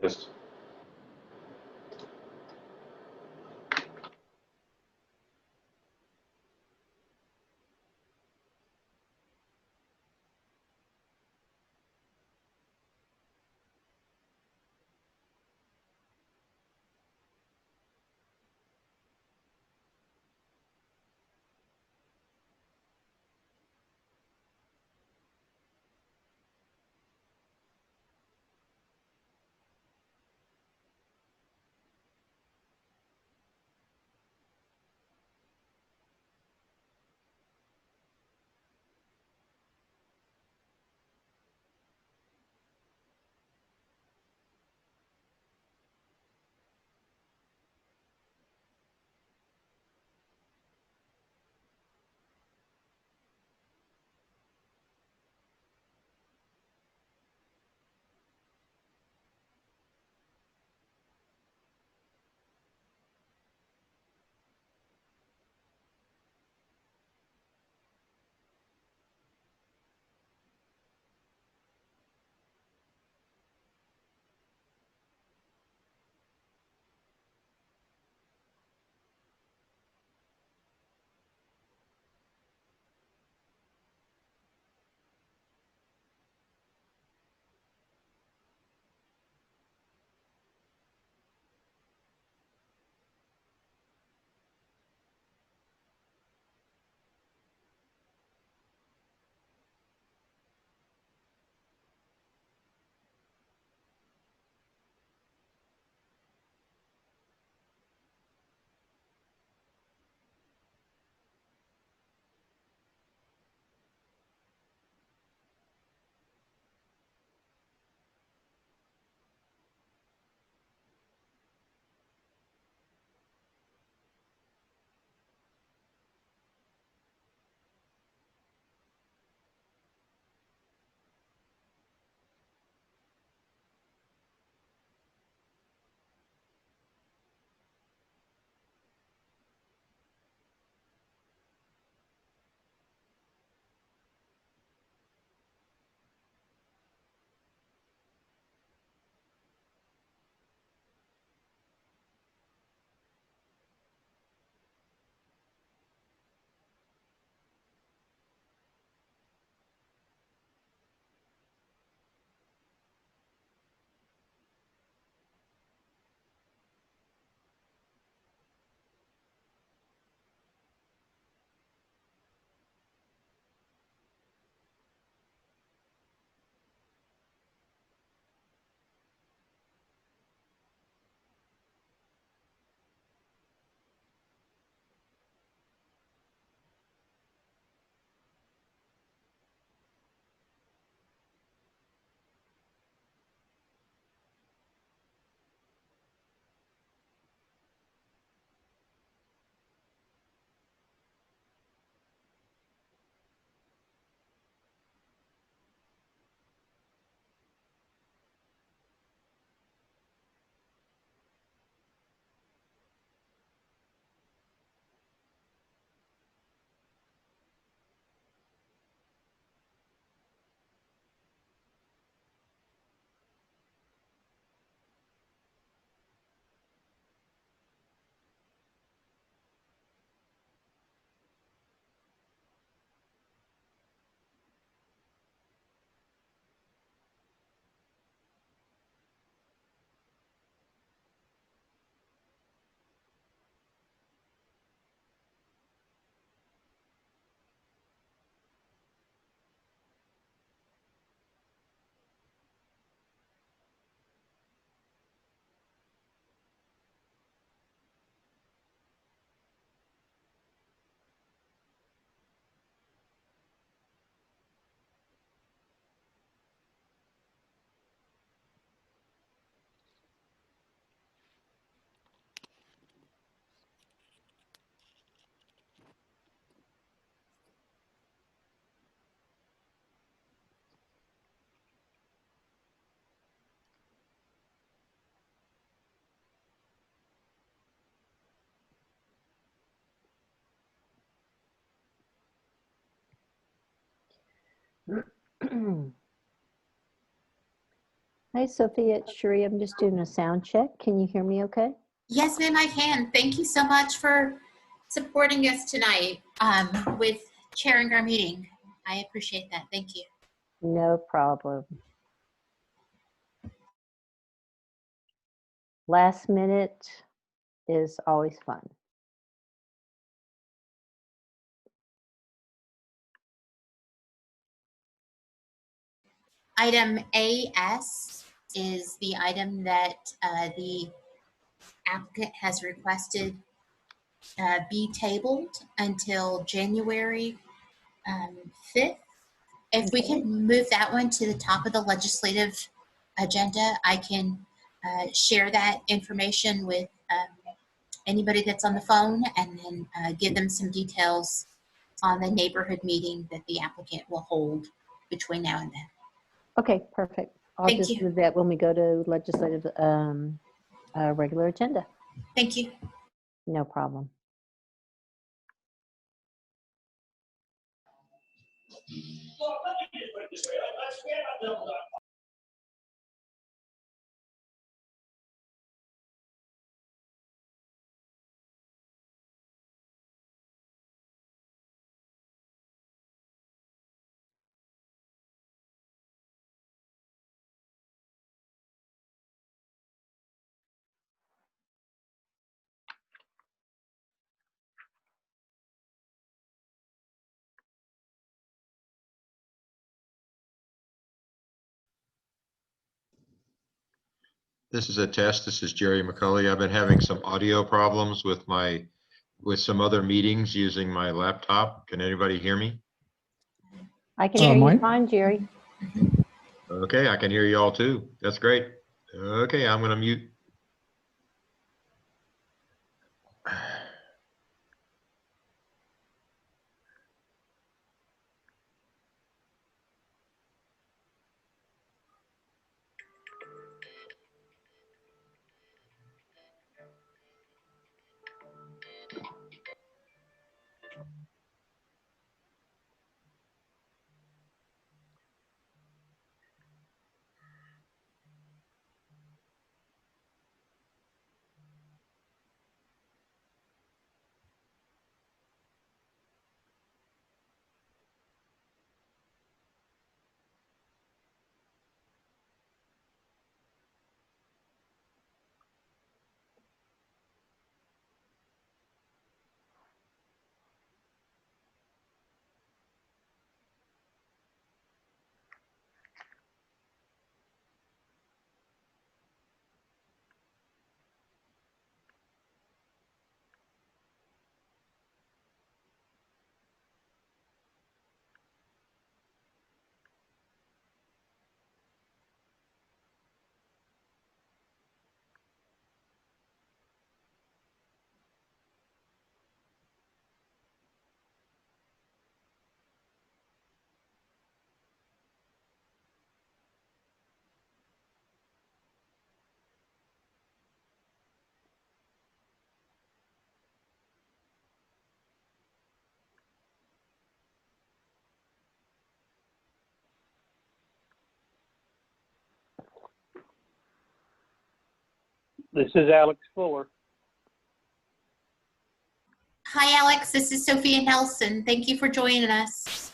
Yes. Hi, Sophia. It's Sheree. I'm just doing a sound check. Can you hear me okay? Yes, ma'am, I can. Thank you so much for supporting us tonight with chairing our meeting. I appreciate that. Thank you. No problem. Last minute is always fun. Item AS is the item that the applicant has requested be tabled until January 5th. If we could move that one to the top of the legislative agenda, I can share that information with anybody that's on the phone and then give them some details on the neighborhood meeting that the applicant will hold between now and then. Okay, perfect. I'll Thank just you. move that when we go to legislative regular agenda. Thank you. No problem. This is a test. This is Jerry McCully. I've been having some audio problems with some other meetings using my laptop. Can anybody hear me? I can hear you Mike? fine, Jerry. Okay, I can hear you all too. That's great. Okay, I'm going to mute. This is Alex Fuller. Hi, Alex. This is Sophia Nelson. Thank you for joining us.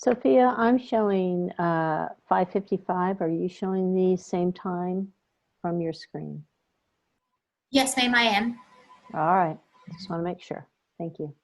Sophia, I'm showing 5:55. Are you showing the same time from your screen? Yes, ma'am, I am. All right, just want to make sure. Thank you.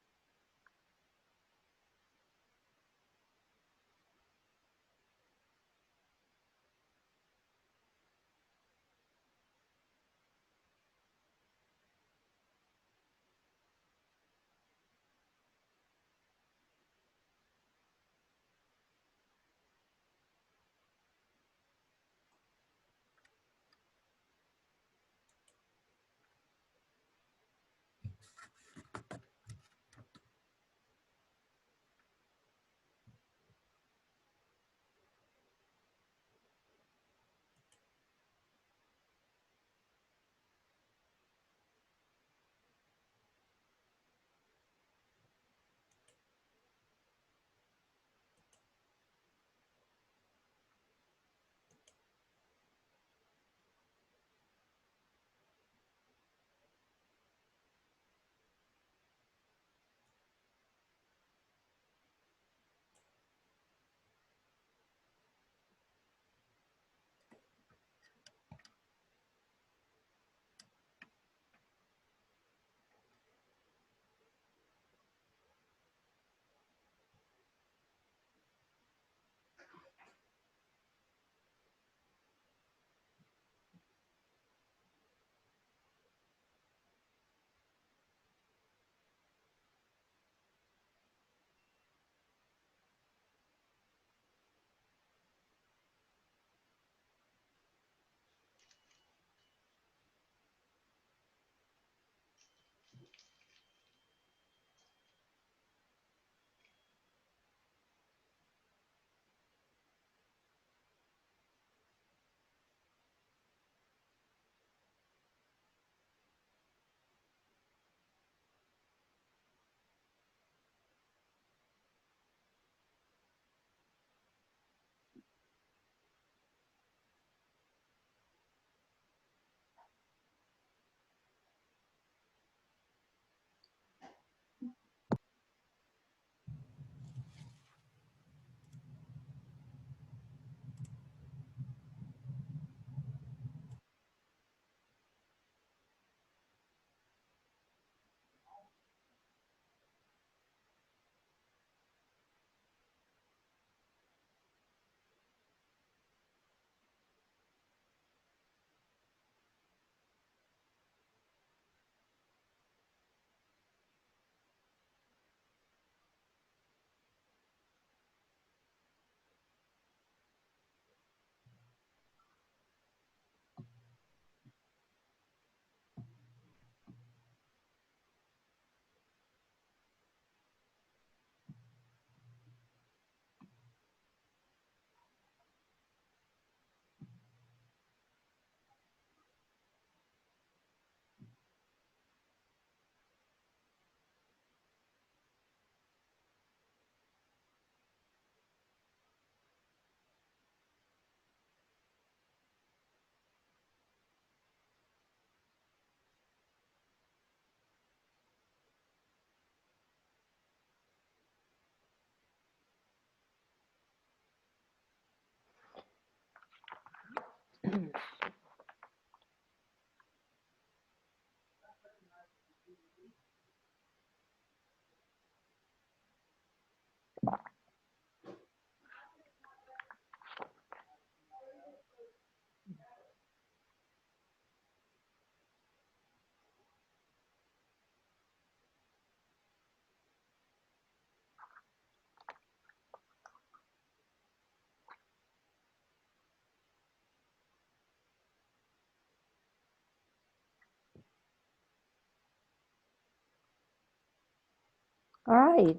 All right,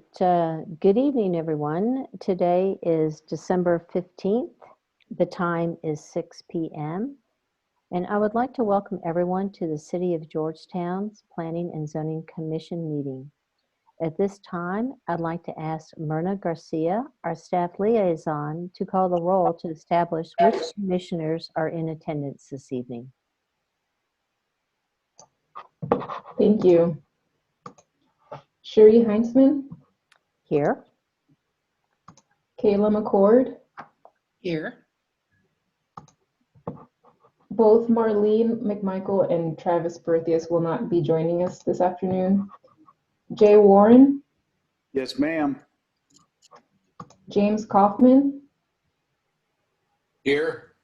good evening, everyone. Today is December 15th. The time is 6 p.m. And I would like to welcome everyone to the City of Georgetown's Planning and Zoning Commission meeting. At this time, I'd like to ask Myrna Garcia, our staff liaison, to call the roll to establish which commissioners are in attendance this evening. Thank you. Sherry Heinzman, Here. Kayla McCord. Here. Both Marlene McMichael and Travis Berthius will not be joining us this afternoon. Jay Warren, Yes, ma'am. James Kaufman, Here.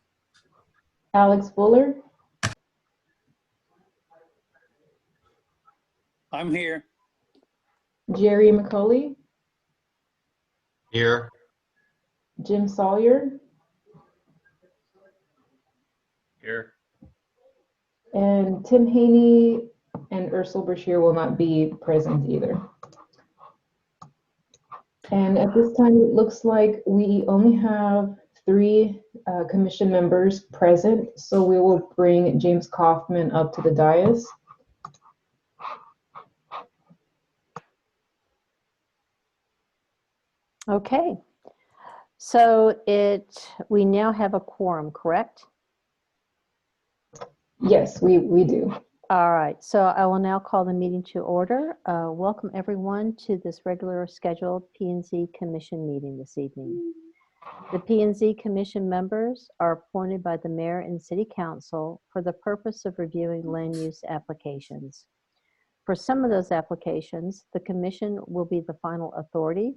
Alex Fuller, I'm here. Jerry McCully, Here, Jim Sawyer, Here. and Tim Haney and Ursula Brashear will not be present either. And at this time, it looks like we only have 3 commission members present, so we will bring James Kaufman up to the dais. Okay. So we now have a quorum, correct? Yes, we do. All right, so I will now call the meeting to order. Welcome everyone to this regular scheduled P&Z Commission meeting this evening. The P&Z Commission members are appointed by the Mayor and City Council for the purpose of reviewing land use applications. For some of those applications, the Commission will be the final authority.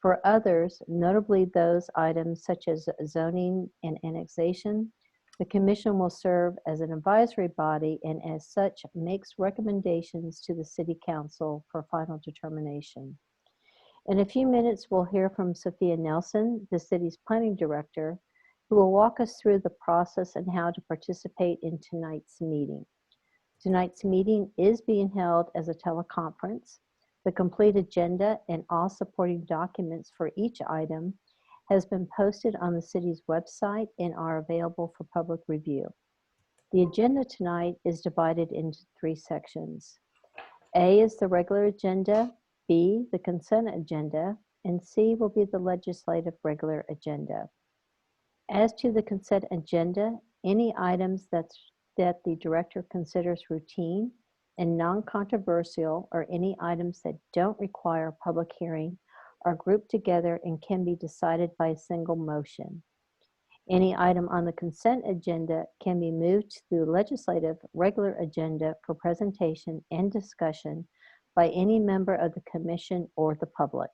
For others, notably those items such as zoning and annexation, the Commission will serve as an advisory body and as such makes recommendations to the City Council for final determination. In a few minutes, we'll hear from Sophia Nelson, the city's planning director, who will walk us through the process and how to participate in tonight's meeting. Tonight's meeting is being held as a teleconference. The complete agenda and all supporting documents for each item has been posted on the city's website and are available for public review. The agenda tonight is divided into 3 sections. A is the regular agenda, B, the consent agenda, and C will be the legislative regular agenda. As to the consent agenda, any items that the director considers routine and non-controversial or any items that don't require public hearing are grouped together and can be decided by a single motion. Any item on the consent agenda can be moved to the legislative regular agenda for presentation and discussion by any member of the commission or the public.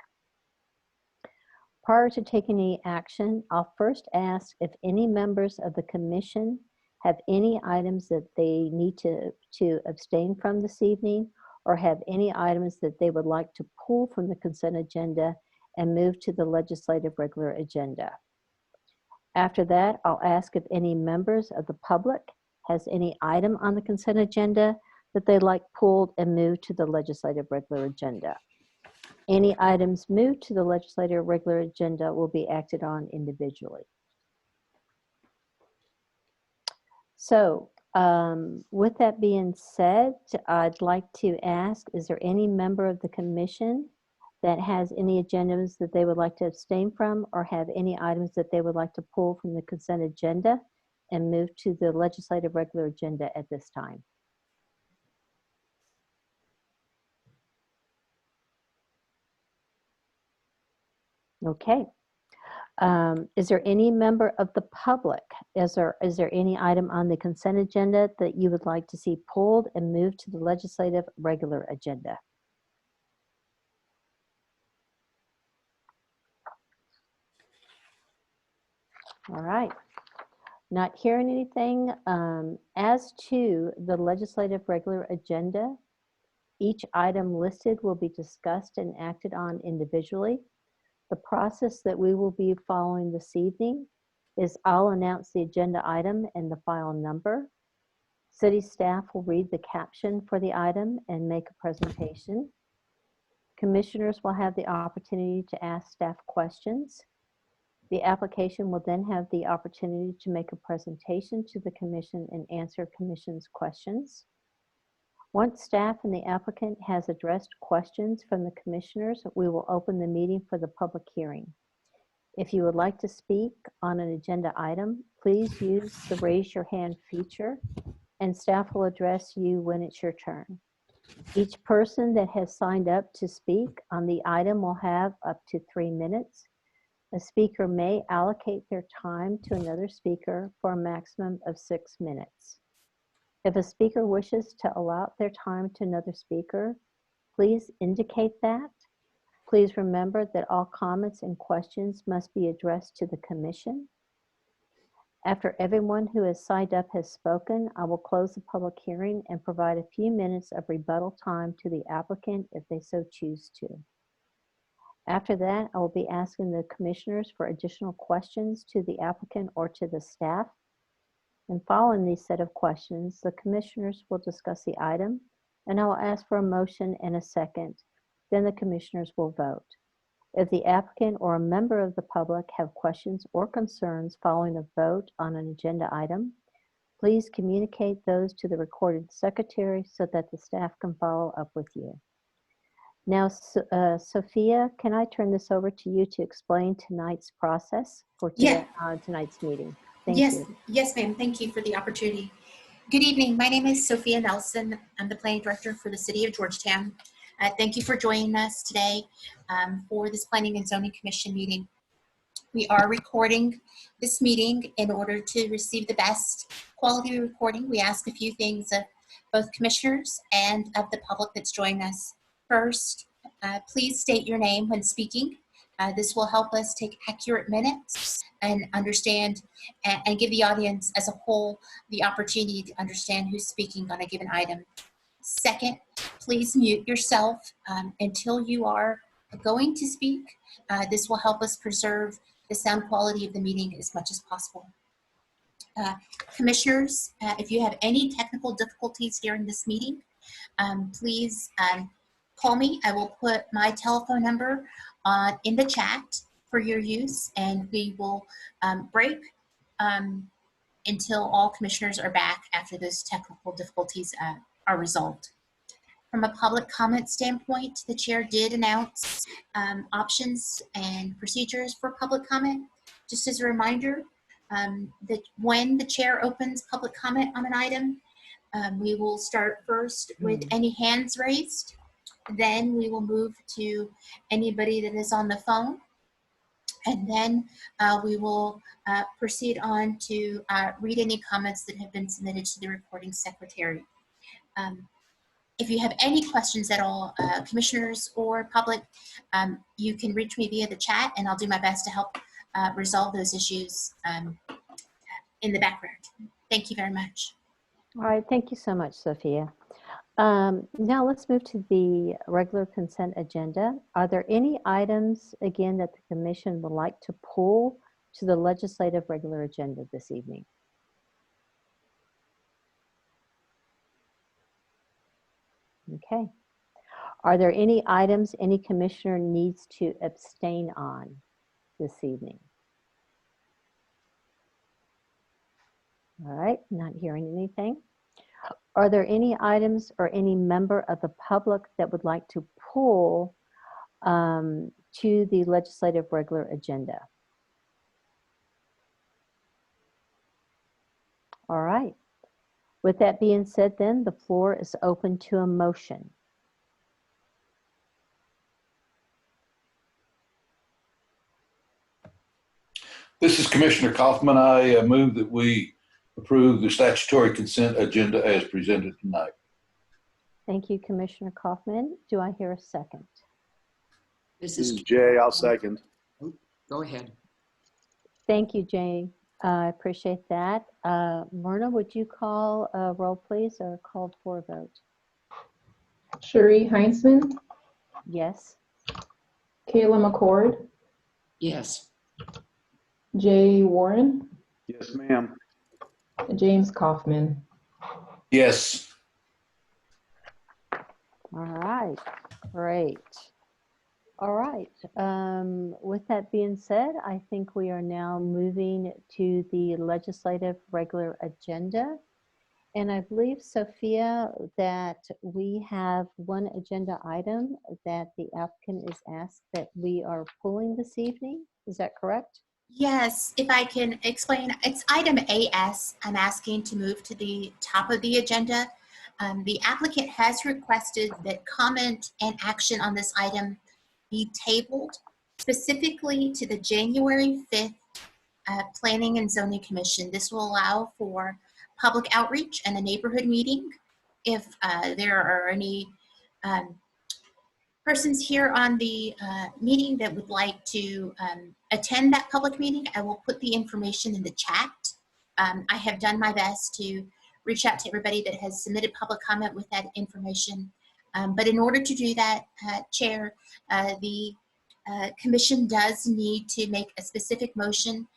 Prior to taking any action, I'll first ask if any members of the commission have any items that they need to abstain from this evening, or have any items that they would like to pull from the consent agenda and move to the legislative regular agenda. After that, I'll ask if any members of the public has any item on the consent agenda that they'd like pulled and moved to the legislative regular agenda. Any items moved to the legislative regular agenda will be acted on individually. So with that being said, I'd like to ask, is there any member of the commission that has any agendas that they would like to abstain from or have any items that they would like to pull from the consent agenda and move to the legislative regular agenda at this time? Okay. Is there any member of the public? Is there any item on the consent agenda that you would like to see pulled and moved to the legislative regular agenda? All right. Not hearing anything. As to the legislative regular agenda, each item listed will be discussed and acted on individually. The process that we will be following this evening is I'll announce the agenda item and the file number. City staff will read the caption for the item and make a presentation. Commissioners will have the opportunity to ask staff questions. The application will then have the opportunity to make a presentation to the commission and answer commission's questions. Once staff and the applicant has addressed questions from the commissioners, we will open the meeting for the public hearing. If you would like to speak on an agenda item, please use the raise your hand feature and staff will address you when it's your turn. Each person that has signed up to speak on the item will have up to 3 minutes. A speaker may allocate their time to another speaker for a maximum of 6 minutes. If a speaker wishes to allot their time to another speaker, please indicate that. Please remember that all comments and questions must be addressed to the commission. After everyone who has signed up has spoken, I will close the public hearing and provide a few minutes of rebuttal time to the applicant if they so choose to. After that, I will be asking the commissioners for additional questions to the applicant or to the staff. And following these set of questions, the commissioners will discuss the item, and I will ask for a motion and a second. Then the commissioners will vote. If the applicant or a member of the public have questions or concerns following a vote on an agenda item, please communicate those to the recording secretary so that the staff can follow up with you. Now, Sophia, can I turn this over to you to explain tonight's process for tonight's meeting? Thank you. Yes, ma'am. Thank you for the opportunity. Good evening. My name is Sophia Nelson. I'm the planning director for the city of Georgetown. Thank you for joining us today for this Planning and Zoning Commission meeting. We are recording this meeting in order to receive the best quality recording. We ask a few things of both commissioners and of the public that's joining us. First, please state your name when speaking. This will help us take accurate minutes and understand and give the audience as a whole the opportunity to understand who's speaking on a given item. Second, please mute yourself until you are going to speak. This will help us preserve the sound quality of the meeting as much as possible. Commissioners, if you have any technical difficulties during this meeting, please call me. I will put my telephone number in the chat for your use, and we will break until all commissioners are back after those technical difficulties are resolved. From a public comment standpoint, the chair did announce options and procedures for public comment. Just as a reminder, that when the chair opens public comment on an item, we will start first with any hands raised. Then we will move to anybody that is on the phone. And then we will proceed on to read any comments that have been submitted to the recording secretary. If you have any questions at all, commissioners or public, you can reach me via the chat, and I'll do my best to help resolve those issues in the background. Thank you very much. All right, thank you so much, Sophia. Now let's move to the regular consent agenda. Are there any items, again, that the commission would like to pull to the legislative regular agenda this evening? Okay. Are there any items any commissioner needs to abstain on this evening? All right, not hearing anything. Are there any items or any member of the public that would like to pull to the legislative regular agenda? All right. With that being said, then the floor is open to a motion. This is Commissioner Kaufman. I move that we approve the statutory consent agenda as presented tonight. Thank you, Commissioner Kaufman. Do I hear a second? This This is, is Jay. I'll second. go ahead. Thank you, Jay. I appreciate that. Myrna, would you call a roll, please, or call for a vote? Sheree Heinzman, Yes. Kayla McCord, Yes. Jay Warren, Yes, ma'am. James Kaufman. Yes. All right. Great. All right. With that being said, I think we are now moving to the legislative regular agenda. And I believe, Sophia, that we have one agenda item that the applicant is asked that we are pulling this evening. Is that correct? Yes, if I can explain, it's item AS. I'm asking to move to the top of the agenda. The applicant has requested that comment and action on this item be tabled specifically to the January 5th Planning and Zoning Commission. This will allow for public outreach and a neighborhood meeting. If there are any persons here on the meeting that would like to attend that public meeting, I will put the information in the chat. I have done my best to reach out to everybody that has submitted public comment with that information. But in order to do that, Chair, the commission does need to make a specific motion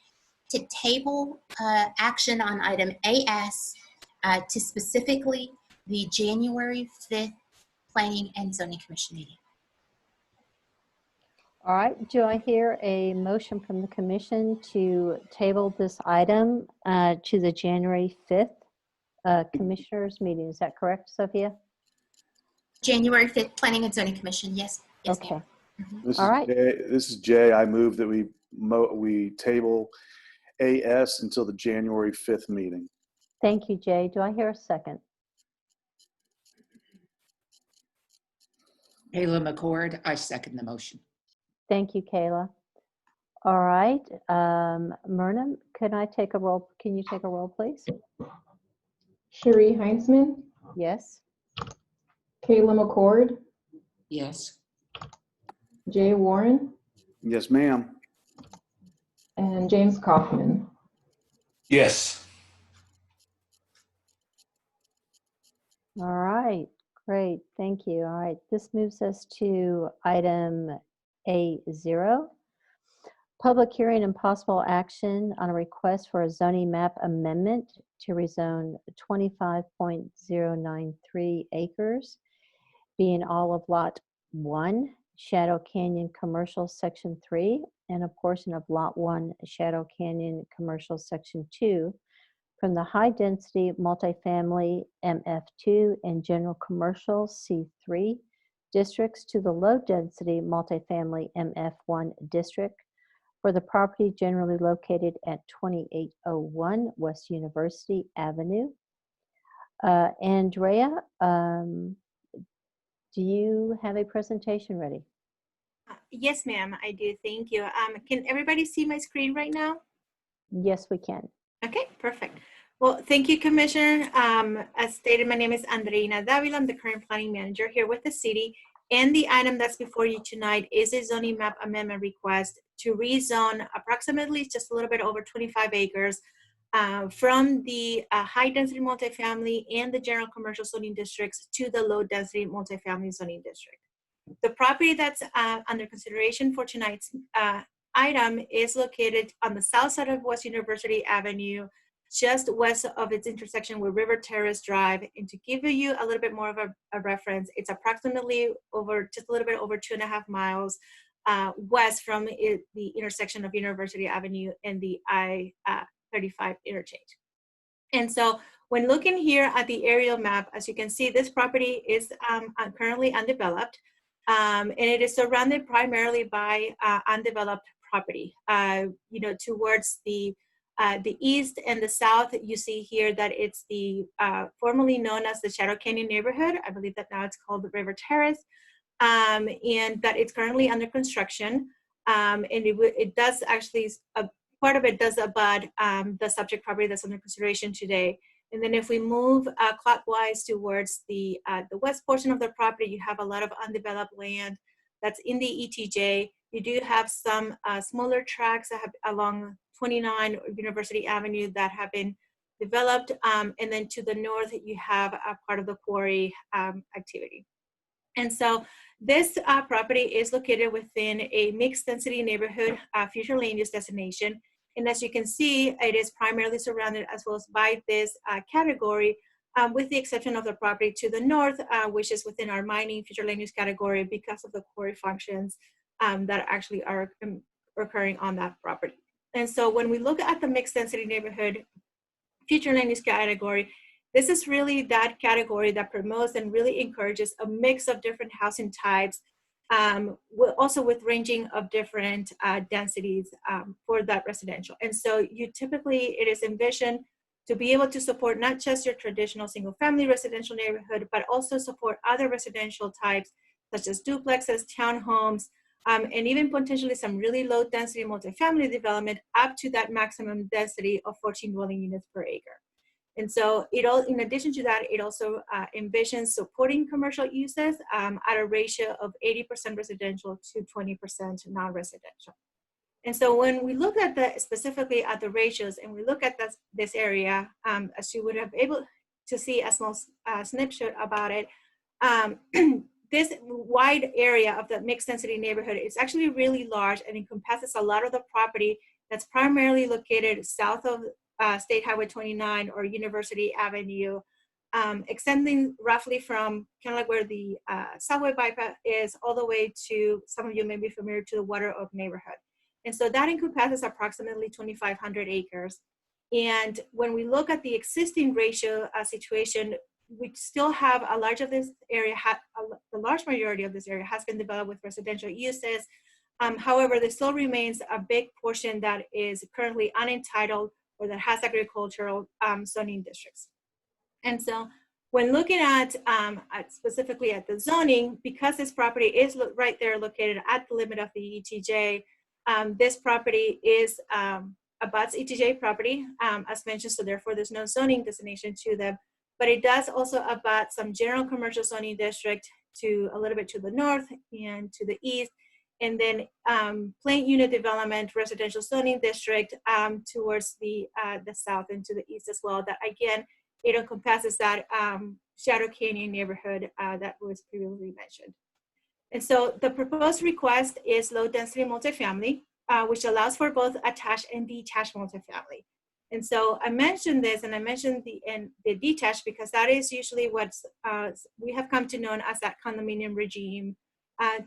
to table action on item AS to specifically the January 5th Planning and Zoning Commission meeting. All right, do I hear a motion from the commission to table this item to the January 5th commissioners meeting? Is that correct, Sophia? January 5th Planning and Zoning Commission, yes. Yes, Okay. ma'am. This All is right. Jay. This is Jay. I move that we table AS until the January 5th meeting. Thank you, Jay. Do I hear a second? Kayla McCord, I second the motion. Thank you, Kayla. All right, Myrna, can you take a roll, please? Sheree Heinzman, Yes. Kayla McCord, Yes. Jay Warren, Yes, ma'am. and James Kaufman. Yes. All right, great, thank you. All right, this moves us to item A0. Public hearing and possible action on a request for a zoning map amendment to rezone 25.093 acres, being all of Lot 1, Shadow Canyon Commercial Section 3, and a portion of Lot 1, Shadow Canyon Commercial Section 2, from the high-density multifamily MF2 and general commercial C3 districts to the low-density multifamily MF1 district for the property generally located at 2801 West University Avenue. Andrea, do you have a presentation ready? Yes, ma'am, I do. Thank you. Can everybody see my screen right now? Yes, we can. Okay, perfect. Well, thank you, Commissioner. As stated, my name is Andreina Davila. I'm the current planning manager here with the city. And the item that's before you tonight is a zoning map amendment request to rezone approximately just a little bit over 25 acres from the high-density multifamily and the general commercial zoning districts to the low-density multifamily zoning district. The property that's under consideration for tonight's item is located on the south side of West University Avenue, just west of its intersection with River Terrace Drive. And to give you a little bit more of a reference, it's approximately just a little bit over 2.5 miles west from the intersection of University Avenue and the I-35 interchange. And so when looking here at the aerial map, as you can see, this property is currently undeveloped, and it is surrounded primarily by undeveloped property. Towards the east and the south, you see here that it's the formerly known as the Shadow Canyon neighborhood. I believe that now it's called the River Terrace, and that it's currently under construction. And it does actually, part of it does abut the subject property that's under consideration today. And then if we move clockwise towards the west portion of the property, you have a lot of undeveloped land that's in the ETJ. You do have some smaller tracts that have along 29 University Avenue that have been developed. And then to the north, you have a part of the quarry activity. And so this property is located within a mixed density neighborhood future land use destination. And as you can see, it is primarily surrounded as well as by this category, with the exception of the property to the north, which is within our mining future land use category because of the quarry functions that actually are occurring on that property. And so when we look at the mixed density neighborhood future land use category, this is really that category that promotes and really encourages a mix of different housing types, also with ranging of different densities for that residential. And so it is envisioned to be able to support not just your traditional single family residential neighborhood, but also support other residential types such as duplexes, townhomes, and even potentially some really low density multifamily development up to that maximum density of 14 dwelling units per acre. And so in addition to that, it also envisions supporting commercial uses at a ratio of 80% residential to 20% non-residential. And so when we look at specifically at the ratios and we look at this area, as you would have able to see a small snapshot about it, this wide area of the mixed density neighborhood is actually really large and encompasses a lot of the property that's primarily located south of State Highway 29 or University Avenue, extending roughly from kind of like where the subway bypass is all the way to, some of you may be familiar, to the Water Oak neighborhood. And so that encompasses approximately 2,500 acres. And when we look at the existing ratio situation, we still have a large of this area, the large majority of this area has been developed with residential uses. However, there still remains a big portion that is currently unentitled or that has agricultural zoning districts. And so when looking at specifically at the zoning, because this property is right there located at the limit of the ETJ, this property is abuts ETJ property, as mentioned, so therefore there's no zoning designation to them, but it does also abut some general commercial zoning district to a little bit to the north and to the east, and then plain unit development residential zoning district towards the south and to the east as well. That again, it encompasses that Shadow Canyon neighborhood that was previously mentioned. And so the proposed request is low density multifamily, which allows for both attached and detached multifamily. And so I mentioned this, and I mentioned the detached because that is usually what we have come to know as that condominium regime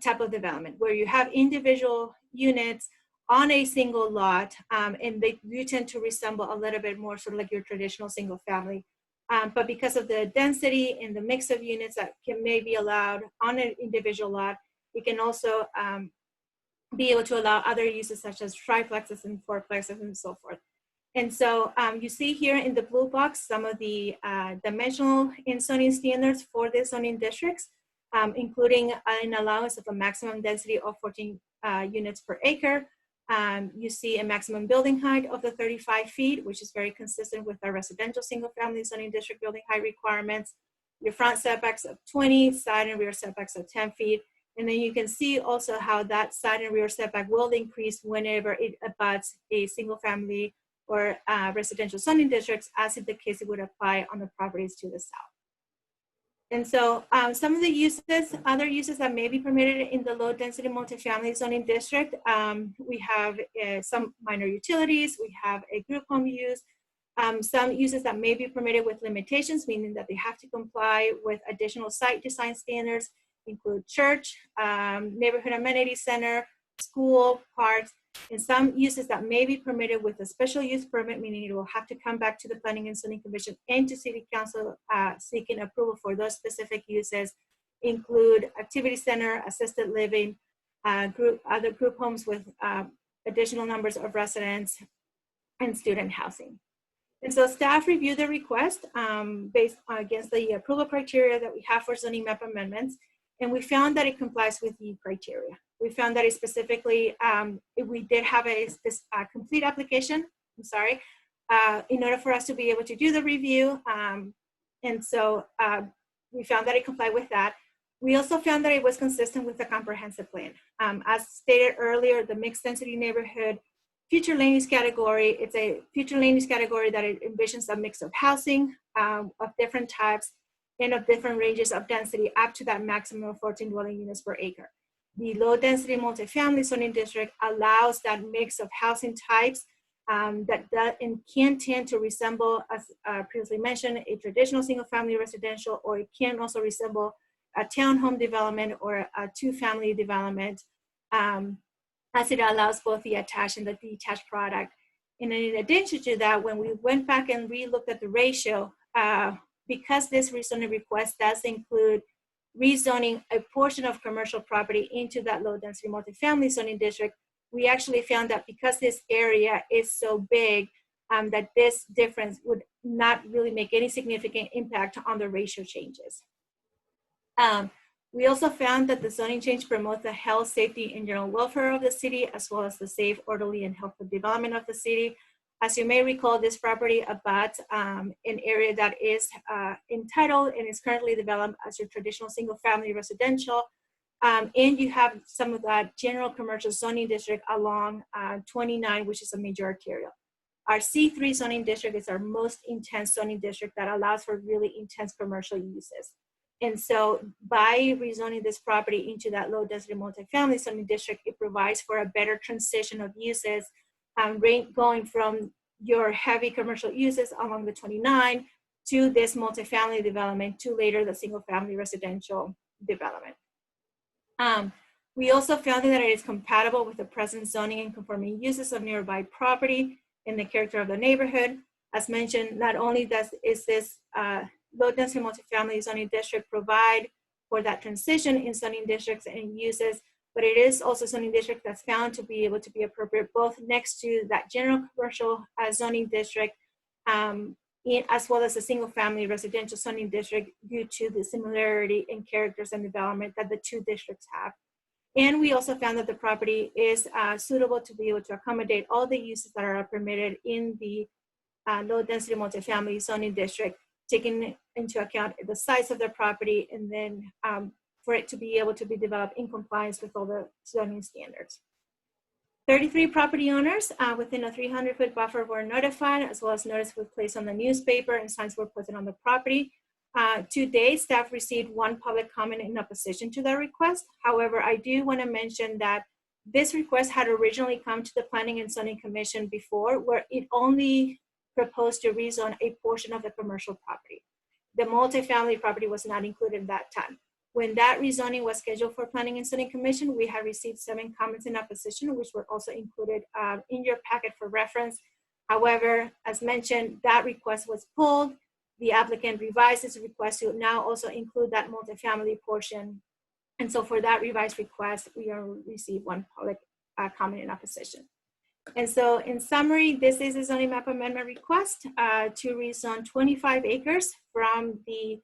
type of development, where you have individual units on a single lot, and they do tend to resemble a little bit more sort of like your traditional single family. But because of the density and the mix of units that may be allowed on an individual lot, it can also be able to allow other uses such as triplexes and fourplexes and so forth. And so you see here in the blue box some of the dimensional and zoning standards for the zoning districts, including an allowance of a maximum density of 14 units per acre. You see a maximum building height of the 35 feet, which is very consistent with our residential single family zoning district building height requirements. Your front setbacks of 20, side and rear setbacks of 10 feet. And then you can see also how that side and rear setback will increase whenever it abuts a single family or residential zoning districts, as in the case it would apply on the properties to the south. And so some of the uses, other uses that may be permitted in the low density multifamily zoning district, we have some minor utilities, we have a group home use, some uses that may be permitted with limitations, meaning that they have to comply with additional site design standards, include church, neighborhood amenity center, school, parks, and some uses that may be permitted with a special use permit, meaning it will have to come back to the Planning and Zoning Commission and to City Council seeking approval for those specific uses, include activity center, assisted living, other group homes with additional numbers of residents, and student housing. And so staff reviewed the request based against the approval criteria that we have for zoning map amendments, and we found that it complies with the criteria. We found that it specifically, we did have a complete application, I'm sorry, in order for us to be able to do the review. And so we found that it complied with that. We also found that it was consistent with the comprehensive plan. As stated earlier, the mixed density neighborhood future land use category, it's a future land use category that it envisions a mix of housing of different types and of different ranges of density up to that maximum of 14 dwelling units per acre. The low density multifamily zoning district allows that mix of housing types that can tend to resemble, as previously mentioned, a traditional single family residential, or it can also resemble a townhome development or a two-family development, as it allows both the attached and the detached product. And in addition to that, when we went back and re-looked at the ratio, because this rezoning request does include rezoning a portion of commercial property into that low density multifamily zoning district, we actually found that because this area is so big, that this difference would not really make any significant impact on the ratio changes. We also found that the zoning change promotes the health, safety, and general welfare of the city, as well as the safe, orderly, and healthful development of the city. As you may recall, this property abuts an area that is entitled and is currently developed as your traditional single-family residential. And you have some of that general commercial zoning district along 29, which is a major arterial. Our C3 zoning district is our most intense zoning district that allows for really intense commercial uses. And so by rezoning this property into that low density multifamily zoning district, it provides for a better transition of uses, going from your heavy commercial uses along the 29 to this multifamily development to later the single family residential development. We also found that it is compatible with the present zoning and conforming uses of nearby property and the character of the neighborhood. As mentioned, not only is this low density multifamily zoning district provide for that transition in zoning districts and uses, but it is also a zoning district that's found to be able to be appropriate both next to that general commercial zoning district as well as a single family residential zoning district due to the similarity in characters and development that the two districts have. And we also found that the property is suitable to be able to accommodate all the uses that are permitted in the low density multifamily zoning district, taking into account the size of the property and then for it to be able to be developed in compliance with all the zoning standards. 33 property owners within a 300-foot buffer were notified, as well as notice was placed on the newspaper and signs were posted on the property. To date, staff received one public comment in opposition to the request. However, I do want to mention that this request had originally come to the Planning and Zoning Commission before, where it only proposed to rezone a portion of the commercial property. The multifamily property was not included at that time. When that rezoning was scheduled for Planning and Zoning Commission, we had received 7 comments in opposition, which were also included in your packet for reference. However, as mentioned, that request was pulled. The applicant revised his request to now also include that multifamily portion. And so for that revised request, we received one public comment in opposition. And so in summary, this is a zoning map amendment request to rezone 25 acres from the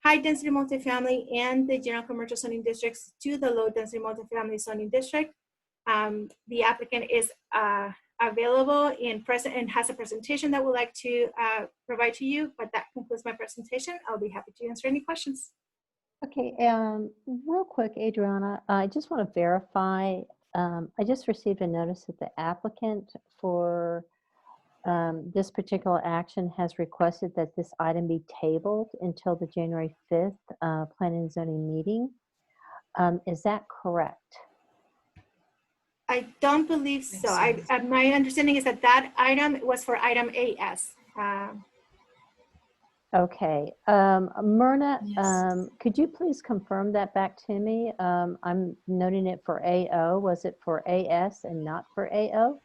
high density multifamily and the general commercial zoning districts to the low density multifamily zoning district. The applicant is available and present and has a presentation that we'd like to provide to you, but that concludes my presentation. I'll be happy to answer any questions. Okay, real quick, Adriana, I just want to verify. I just received a notice that the applicant for this particular action has requested that this item be tabled until the January 5th Planning and Zoning meeting. Is that correct? I don't believe so. My understanding is that that item was for item AS. Okay, Myrna, Yes. could you please confirm that back to me? I'm noting it for AO. Was it for AS and not for AO?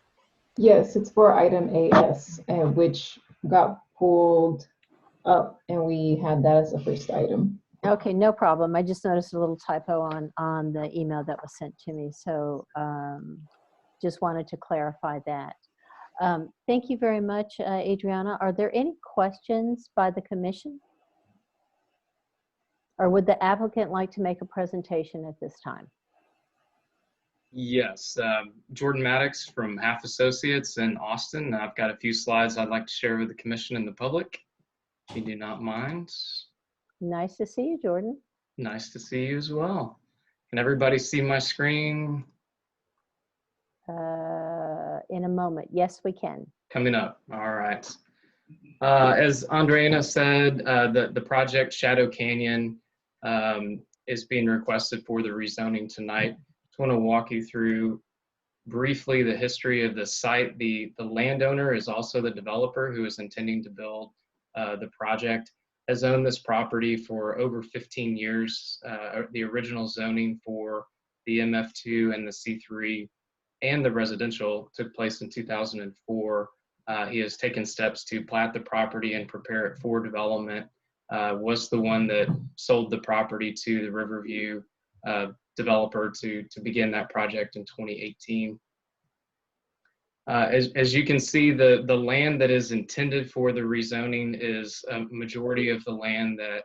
Yes, it's for item AS, which got pulled up, and we had that as the first item. Okay, no problem. I just noticed a little typo on the email that was sent to me. So just wanted to clarify that. Thank you very much, Adriana. Are there any questions by the commission? Or would the applicant like to make a presentation at this time? Yes, Jordan Maddox from Half Associates in Austin. I've got a few slides I'd like to share with the commission and the public, if you do not mind. Nice to see you, Jordan. Nice to see you as well. Can everybody see my screen? In a moment. Yes, we can. Coming up. All right. As Andreina said, the project Shadow Canyon is being requested for the rezoning tonight. Just want to walk you through briefly the history of the site. The landowner is also the developer who is intending to build the project, has owned this property for over 15 years. The original zoning for the MF2 and the C3 and the residential took place in 2004. He has taken steps to plat the property and prepare it for development. Was the one that sold the property to the Riverview developer to begin that project in 2018. As you can see, the land that is intended for the rezoning is a majority of the land that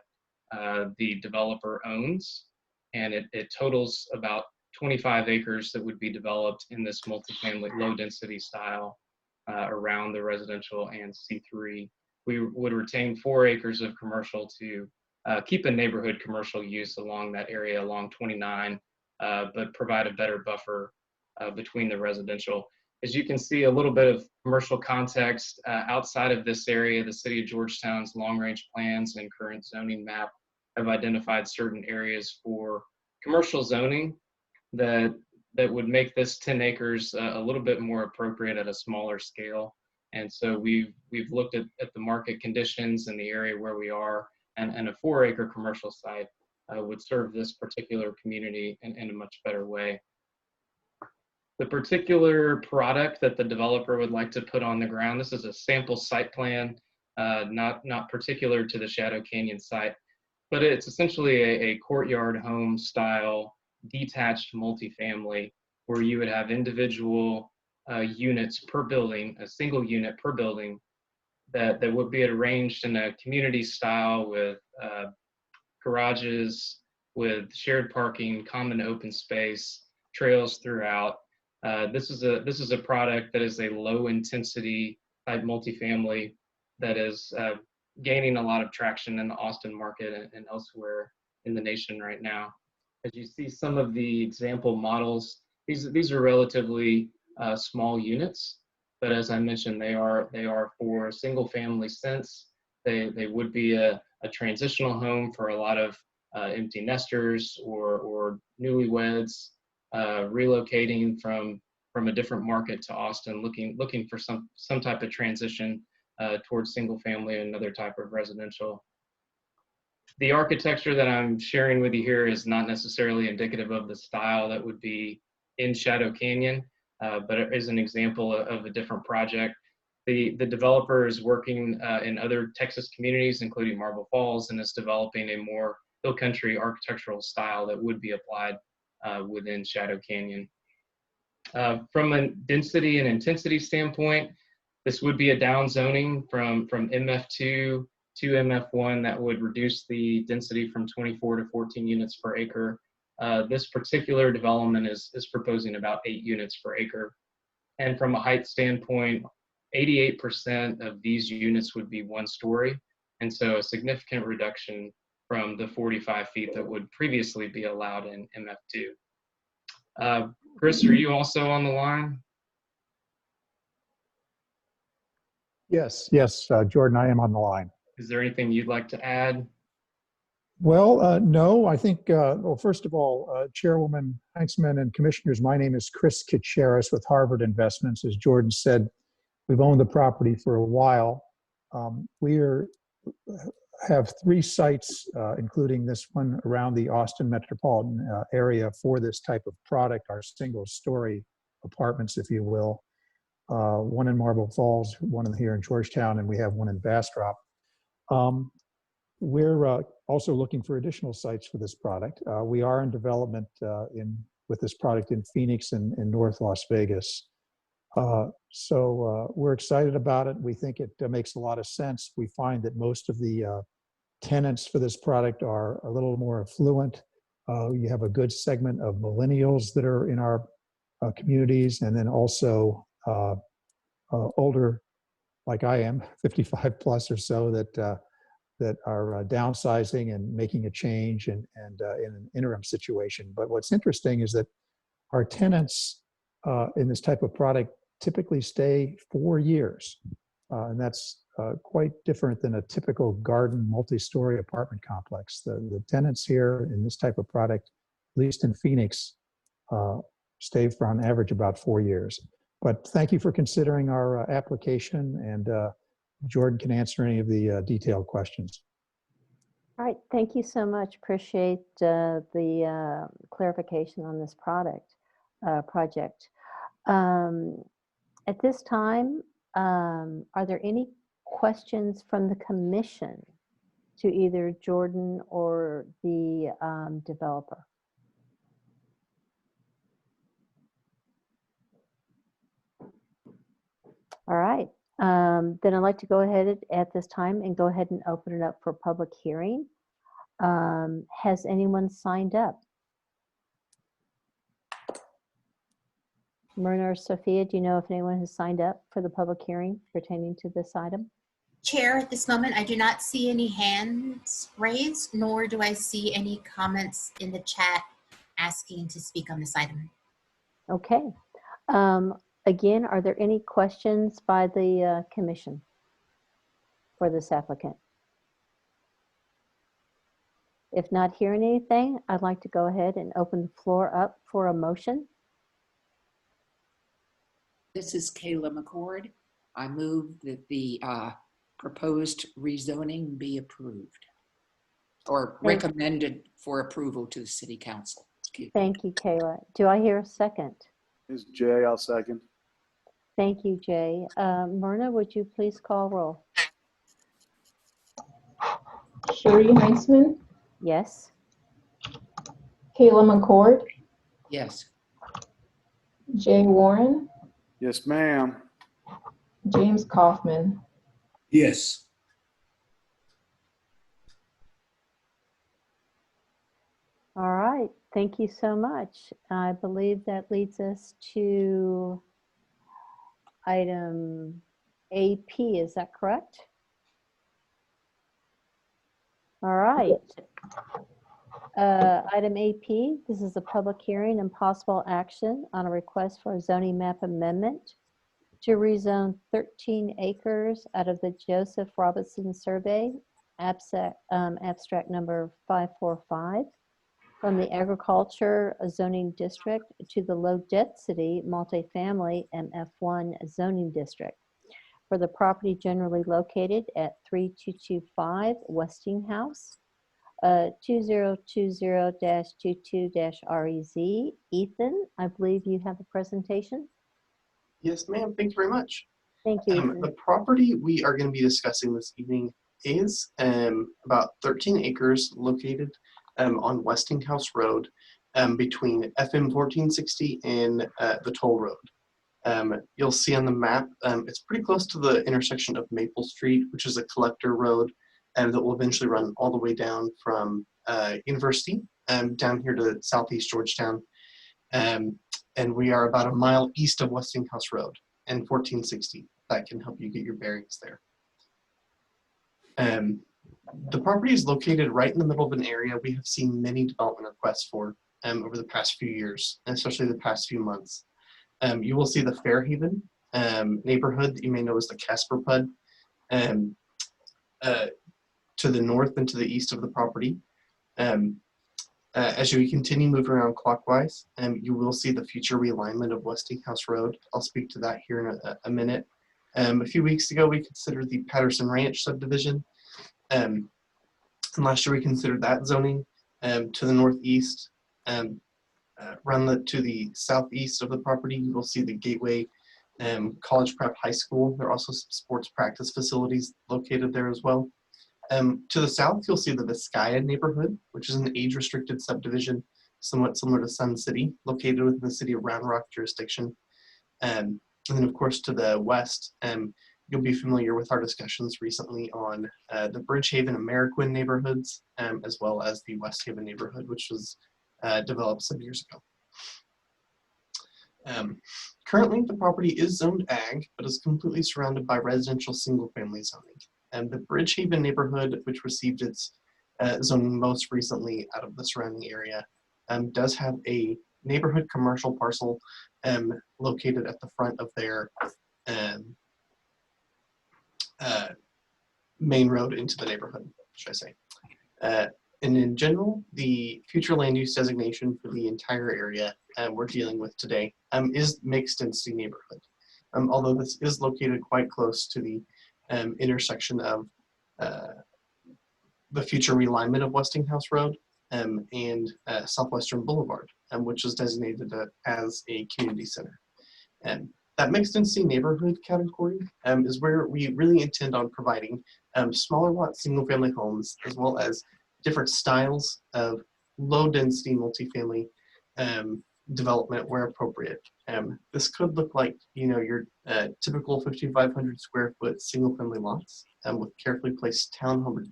the developer owns. and it totals about 25 acres that would be developed in this multifamily low density style around the residential and C3. We would retain 4 acres of commercial to keep a neighborhood commercial use along that area along 29, but provide a better buffer between the residential. As you can see, a little bit of commercial context outside of this area, the City of Georgetown's long-range plans and current zoning map have identified certain areas for commercial zoning that would make this 10 acres a little bit more appropriate at a smaller scale. And so we've looked at the market conditions in the area where we are, and a 4-acre commercial site would serve this particular community in a much better way. The particular product that the developer would like to put on the ground, this is a sample site plan, not particular to the Shadow Canyon site, but it's essentially a courtyard home style detached multifamily where you would have individual units per building, a single unit per building that would be arranged in a community style with garages, with shared parking, common open space, trails throughout. This is a product that is a low intensity type multifamily that is gaining a lot of traction in the Austin market and elsewhere in the nation right now. As you see some of the example models, these are relatively small units, but as I mentioned, they are for a single family sense. They would be a transitional home for a lot of empty nesters or newlyweds relocating from a different market to Austin, looking for some type of transition towards single family and another type of residential. The architecture that I'm sharing with you here is not necessarily indicative of the style that would be in Shadow Canyon, but it is an example of a different project. The developer is working in other Texas communities, including Marble Falls, and is developing a more hill country architectural style that would be applied within Shadow Canyon. From a density and intensity standpoint, this would be a down zoning from MF2 to MF1 that would reduce the density from 24 to 14 units per acre. This particular development is proposing about 8 units per acre. And from a height standpoint, 88% of these units would be 1 story. And so a significant reduction from the 45 feet that would previously be allowed in MF2. Chris, are you also on the line? Yes, Jordan, I am on the line. Is there anything you'd like to add? Well, no, I think, well, first of all, Chairwoman Hanksman and Commissioners, my name is Chris Kitcheris with Harvard Investments. As Jordan said, we've owned the property for a while. We have 3 sites, including this one around the Austin metropolitan area for this type of product, our single-story apartments, if you will. One in Marble Falls, one here in Georgetown, and we have one in Bastrop. We're also looking for additional sites for this product. We are in development with this product in Phoenix and in North Las Vegas. So we're excited about it. We think it makes a lot of sense. We find that most of the tenants for this product are a little more affluent. You have a good segment of millennials that are in our communities, and then also older, like I am, 55 plus or so, that are downsizing and making a change and in an interim situation. But what's interesting is that our tenants in this type of product typically stay 4 years. And that's quite different than a typical garden multi-story apartment complex. The tenants here in this type of product, at least in Phoenix, stay for on average about 4 years. But thank you for considering our application, and Jordan can answer any of the detailed questions. All right, thank you so much. Appreciate the clarification on this project. At this time, are there any questions from the commission to either Jordan or the developer? All right, then I'd like to go ahead at this time and go ahead and open it up for public hearing. Has anyone signed up Myrna or Sophia, do you know if anyone has signed up for the public hearing pertaining to this item? Chair, at this moment, I do not see any hands raised, nor do I see any comments in the chat asking to speak on this item. Okay. Again, are there any questions by the commission for this applicant? If not hearing anything, I'd like to go ahead and open the floor up for a motion. This is Kayla McCord. I move that the proposed rezoning be approved or Thank- recommended for approval to the city council. Thank you, Kayla. Do I hear a second? Is Jay, I'll second. Thank you, Jay. Myrna, would you please call roll? Sherry Heinzman, Yes. Kayla McCord, Yes. Jay Warren, Yes, ma'am. James Kaufman. Yes. All right. Thank you so much. I believe that leads us to item AP. Is that correct? All right. Item AP, this is a public hearing and possible action on a request for a zoning map amendment to rezone 13 acres out of the Joseph Robinson Survey, abstract number 545, from the agriculture zoning district to the low density multifamily MF1 zoning district for the property generally located at 3225 Westinghouse, 2020-22-REZ. Ethan, I believe you have a presentation. Yes, ma'am. Thank you very much. Thank you, Ethan. The property we are going to be discussing this evening is about 13 acres located on Westinghouse Road between FM 1460 and the toll road. You'll see on the map, it's pretty close to the intersection of Maple Street, which is a collector road that will eventually run all the way down from University down here to Southeast Georgetown. And we are about a mile east of Westinghouse Road and 1460. That can help you get your bearings there. The property is located right in the middle of an area we have seen many development requests for over the past few years, and especially the past few months. You will see the Fairhaven neighborhood that you may know as the Casper Pud to the north and to the east of the property. As you continue moving around clockwise, you will see the future realignment of Westinghouse Road. I'll speak to that here in a minute. A few weeks ago, we considered the Patterson Ranch subdivision. And last year, we considered that zoning to the northeast. Run to the southeast of the property, you will see the Gateway College Prep High School. There are also some sports practice facilities located there as well. To the south, you'll see the Vizcaya neighborhood, which is an age-restricted subdivision, somewhat similar to Sun City, located within the city of Round Rock jurisdiction. And then, of course, to the west, you'll be familiar with our discussions recently on the Bridgehaven and Mariquin neighborhoods, as well as the West Haven neighborhood, which was developed some years ago. Currently, the property is zoned ag, but is completely surrounded by residential single-family zoning. And the Bridgehaven neighborhood, which received its zoning most recently out of the surrounding area, does have a neighborhood commercial parcel located at the front of their main road into the neighborhood, should I say. And in general, the future land use designation for the entire area we're dealing with today is mixed density neighborhood. Although this is located quite close to the intersection of the future realignment of Westinghouse Road and Southwestern Boulevard, which is designated as a community center. And that mixed density neighborhood category is where we really intend on providing smaller lot single family homes, as well as different styles of low density multifamily development where appropriate. This could look like, your typical 5,500 square foot single family lots with carefully placed townhome or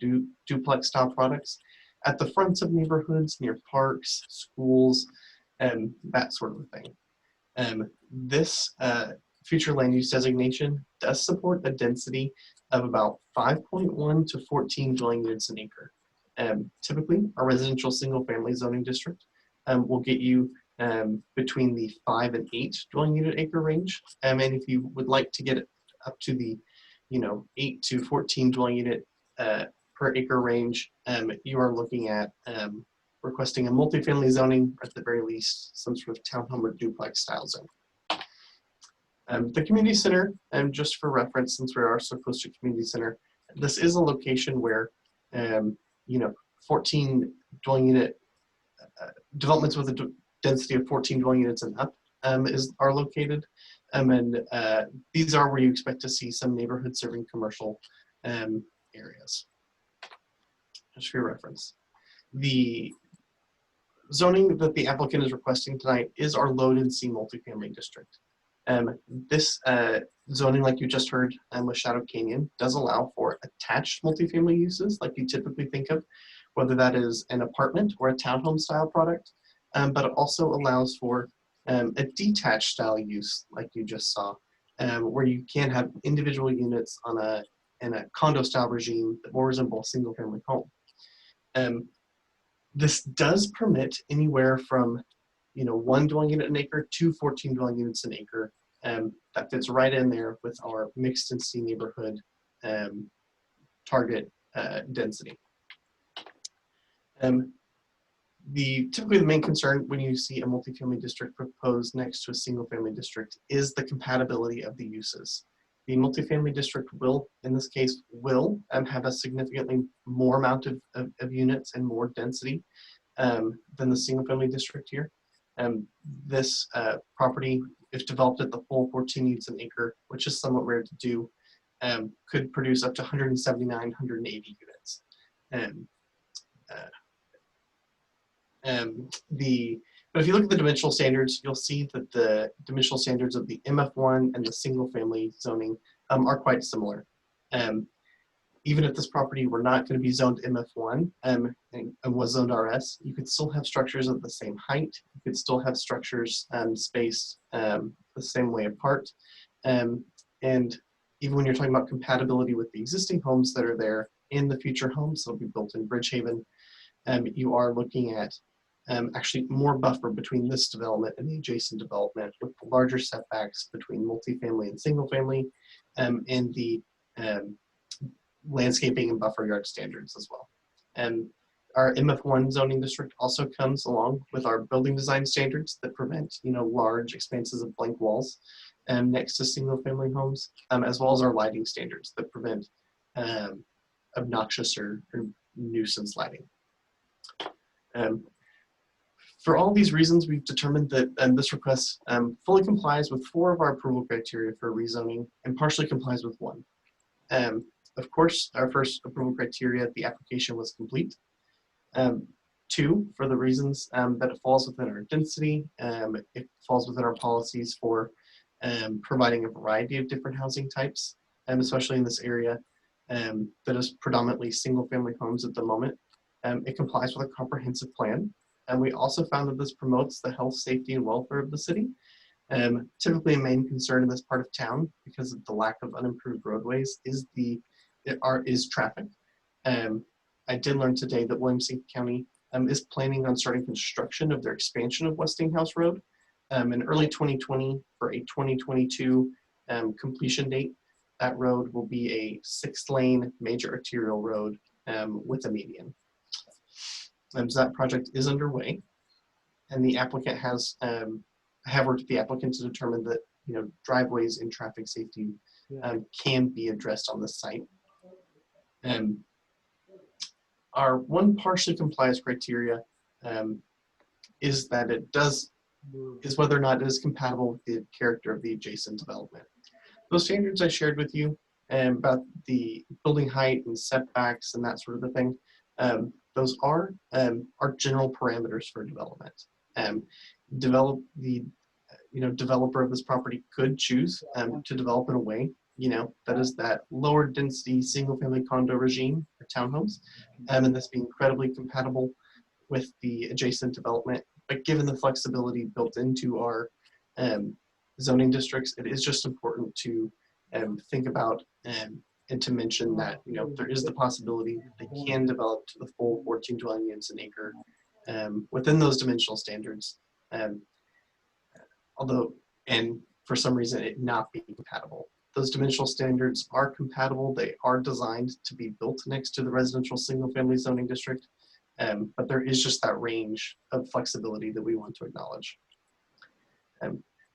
duplex style products at the fronts of neighborhoods, near parks, schools, and that sort of thing. This future land use designation does support a density of about 5.1 to 14 dwelling units an acre. Typically, a residential single-family zoning district will get you between the 5 and 8 dwelling unit acre range. And if you would like to get it up to the 8 to 14 dwelling unit per acre range, you are looking at requesting a multifamily zoning, or at the very least, some sort of townhome or duplex style zone. The community center, just for reference, since we are so close to community center, this is a location where 14 dwelling unit developments with a density of 14 dwelling units and up are located. And these are where you expect to see some neighborhood serving commercial areas. Just for your reference. The zoning that the applicant is requesting tonight is our loaded C multifamily district. This zoning, like you just heard with Shadow Canyon, does allow for attached multifamily uses like you typically think of, whether that is an apartment or a townhome style product, but it also allows for a detached style use like you just saw, where you can have individual units in a condo style regime that more resemble a single family home. This does permit anywhere from 1 dwelling unit an acre to 14 dwelling units an acre. That fits right in there with our mixed density neighborhood target density. Typically the main concern when you see a multifamily district proposed next to a single family district is the compatibility of the uses. The multifamily district will, in this case, have a significantly more amount of units and more density than the single family district here. This property, if developed at the full 14 units an acre, which is somewhat rare to do, could produce up to 179, 180 units. But if you look at the dimensional standards, you'll see that the dimensional standards of the MF1 and the single family zoning are quite similar. Even if this property were not going to be zoned MF1 and was zoned RS, you could still have structures of the same height. You could still have structures spaced the same way apart. And even when you're talking about compatibility with the existing homes that are there in the future homes that will be built in Bridgehaven, you are looking at actually more buffer between this development and the adjacent development, with larger setbacks between multifamily and single family, and the landscaping and buffer yard standards as well. And our MF1 zoning district also comes along with our building design standards that prevent large expanses of blank walls next to single family homes, as well as our lighting standards that prevent obnoxious or nuisance lighting. For all these reasons, we've determined that this request fully complies with 4 of our approval criteria for rezoning and partially complies with 1. Of course, our first approval criteria, the application was complete. 2, for the reasons that it falls within our density, it falls within our policies for providing a variety of different housing types, especially in this area that is predominantly single family homes at the moment. It complies with a comprehensive plan. And we also found that this promotes the health, safety, and welfare of the city. Typically a main concern in this part of town, because of the lack of unimproved roadways, is traffic. I did learn today that Williamson County is planning on starting construction of their expansion of Westinghouse Road in early 2020 for a 2022 completion date. That road will be a 6-lane major arterial road with a median. So that project is underway, and the applicant has I have worked with the applicant to determine that driveways and traffic safety can be addressed on the site. Our one partially complies criteria is that is whether or not it is compatible with the character of the adjacent development. Those standards I shared with you about the building height and setbacks and that sort of thing. Those are general parameters for development. Developer of this property could choose to develop in a way, that is that lower density single family condo regime or townhomes, and this being incredibly compatible with the adjacent development. But given the flexibility built into our zoning districts, it is just important to think about and to mention that, you know, there is the possibility that they can develop to the full 14 dwelling units an acre within those dimensional standards, although, and for some reason it not be compatible. Those dimensional standards are compatible. They are designed to be built next to the residential single family zoning district, but there is just that range of flexibility that we want to acknowledge.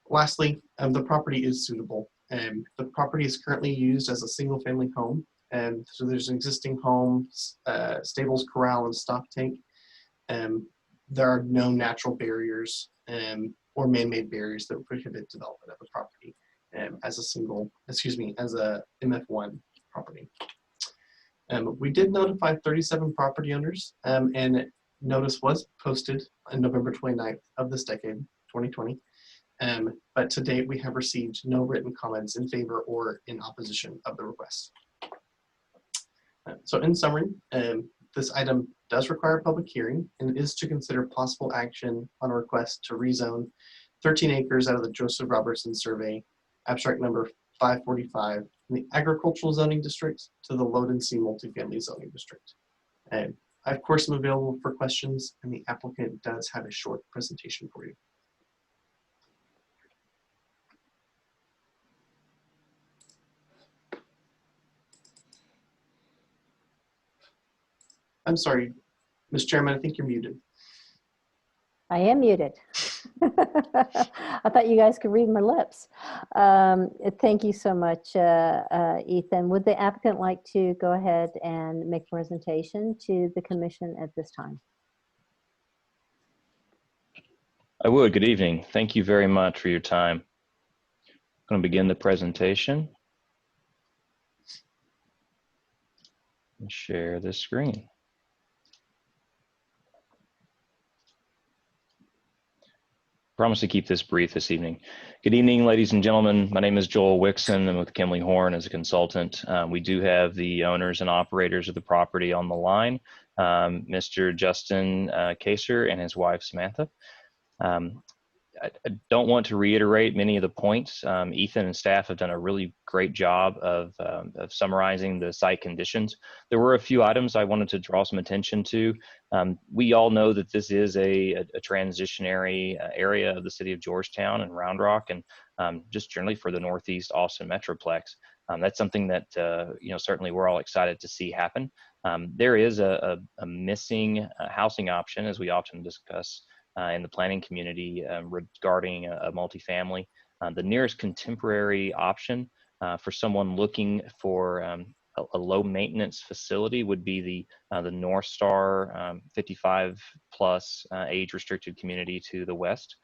Lastly, the property is suitable. The property is currently used as a single family home. And so there's an existing home, stables, corral, and stock tank. There are no natural barriers or man-made barriers that would prohibit development of the property as a MF1 property. We did notify 37 property owners, and notice was posted on November 29th of this decade, 2020. But to date, we have received no written comments in favor or in opposition of the request. So in summary, this item does require a public hearing and is to consider possible action on a request to rezone 13 acres out of the Joseph Robertson survey, abstract number 545, in the agricultural zoning district to the Loden-C multifamily zoning district. I, of course, am available for questions, and the applicant does have a short presentation for you. I'm sorry, Ms. Chairman, I think you're muted. I am muted. I thought you guys could read my lips. Thank you so much, Ethan. Would the applicant like to go ahead and make a presentation to the commission at this time? I would. Good evening. Thank you very much for your time. I'm going to begin the presentation and share this screen. Promise to keep this brief this evening. Good evening, ladies and gentlemen. My name is Joel Wixon. I'm with Kimley Horn as a consultant. We do have the owners and operators of the property on the line, Mr. Justin Kaser and his wife, Samantha. I don't want to reiterate many of the points. Ethan and staff have done a really great job of summarizing the site conditions. There were a few items I wanted to draw some attention to. We all know that this is a transitionary area of the city of Georgetown and Round Rock, and just generally for the Northeast Austin Metroplex. That's something that certainly we're all excited to see happen. There is a missing housing option, as we often discuss in the planning community regarding a multifamily. The nearest contemporary option for someone looking for a low maintenance facility would be the North Star 55 plus age restricted community to the west.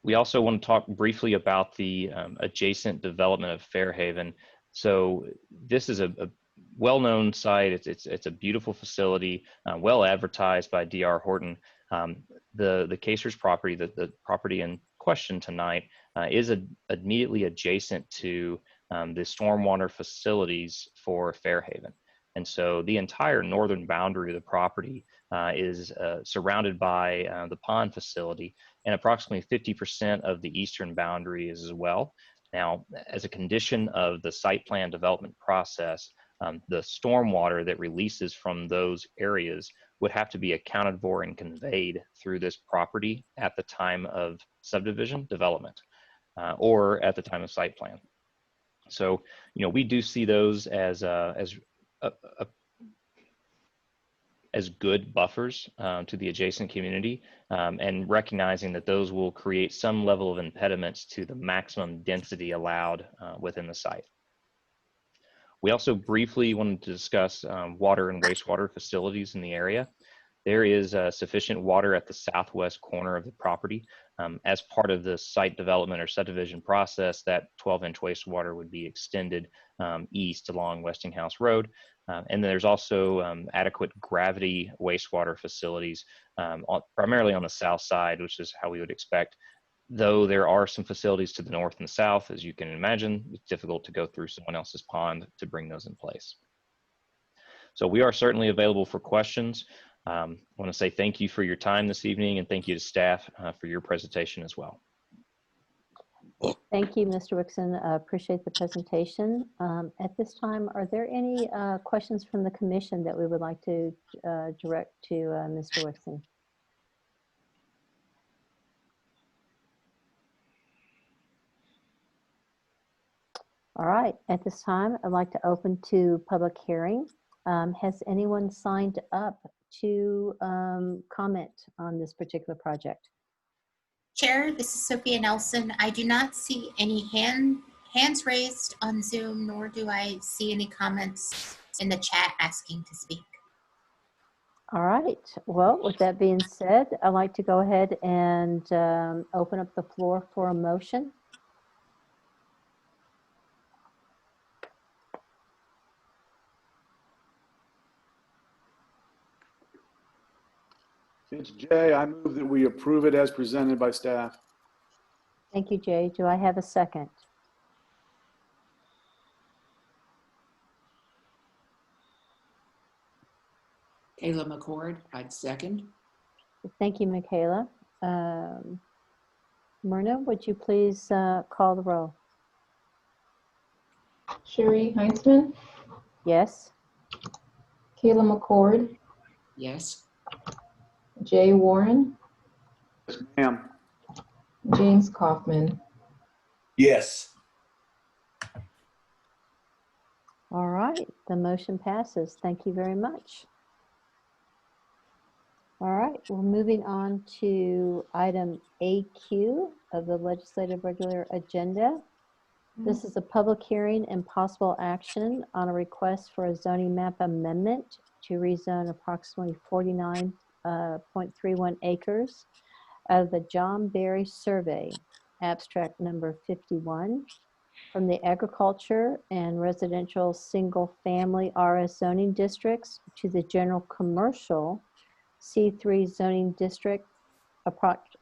We also want to talk briefly about the adjacent development of Fairhaven. So this is a well-known site. It's a beautiful facility, well advertised by D.R. Horton. The Kaser's property, the property in question tonight, is immediately adjacent to the stormwater facilities for Fairhaven. And so the entire northern boundary of the property is surrounded by the pond facility, and approximately 50% of the eastern boundary is as well. Now, as a condition of the site plan development process, the stormwater that releases from those areas would have to be accounted for and conveyed through this property at the time of subdivision development or at the time of site plan. So, we do see those as good buffers to the adjacent community, and recognizing that those will create some level of impediments to the maximum density allowed within the site. We also briefly wanted to discuss water and wastewater facilities in the area. There is sufficient water at the southwest corner of the property. As part of the site development or subdivision process, that 12-inch wastewater would be extended east along Westinghouse Road. And then there's also adequate gravity wastewater facilities, primarily on the south side, which is how we would expect. Though there are some facilities to the north and the south, as you can imagine, it's difficult to go through someone else's pond to bring those in place. So we are certainly available for questions. I want to say thank you for your time this evening, and thank you to staff for your presentation as well. Thank you, Mr. Wixon. Appreciate the presentation. At this time, are there any questions from the commission that we would like to direct to Mr. Wixon? All right, at this time, I'd like to open to public hearing. Has anyone signed up to comment on this particular project? Chair, this is Sophia Nelson. I do not see any hands raised on Zoom, nor do I see any comments in the chat asking to speak. All right, well, with that being said, I'd like to go ahead and open up the floor for a motion. It's Jay. I move that we approve it as presented by staff. Thank you, Jay. Do I have a second? Kayla McCord, I'd second. Thank you, Michaela. Myrna, would you please call the roll? Sherry Heinzman, Yes. Kayla McCord, Yes. Jay Warren, Yes, ma'am. James Kaufman. Yes. All right, the motion passes. Thank you very much. All right, we're moving on to item AQ of the legislative regular agenda. This is a public hearing and possible action on a request for a zoning map amendment to rezone approximately 49.31 acres of the John Berry Survey, abstract number 51, from the agriculture and residential single-family RS zoning districts to the general commercial C3 zoning district,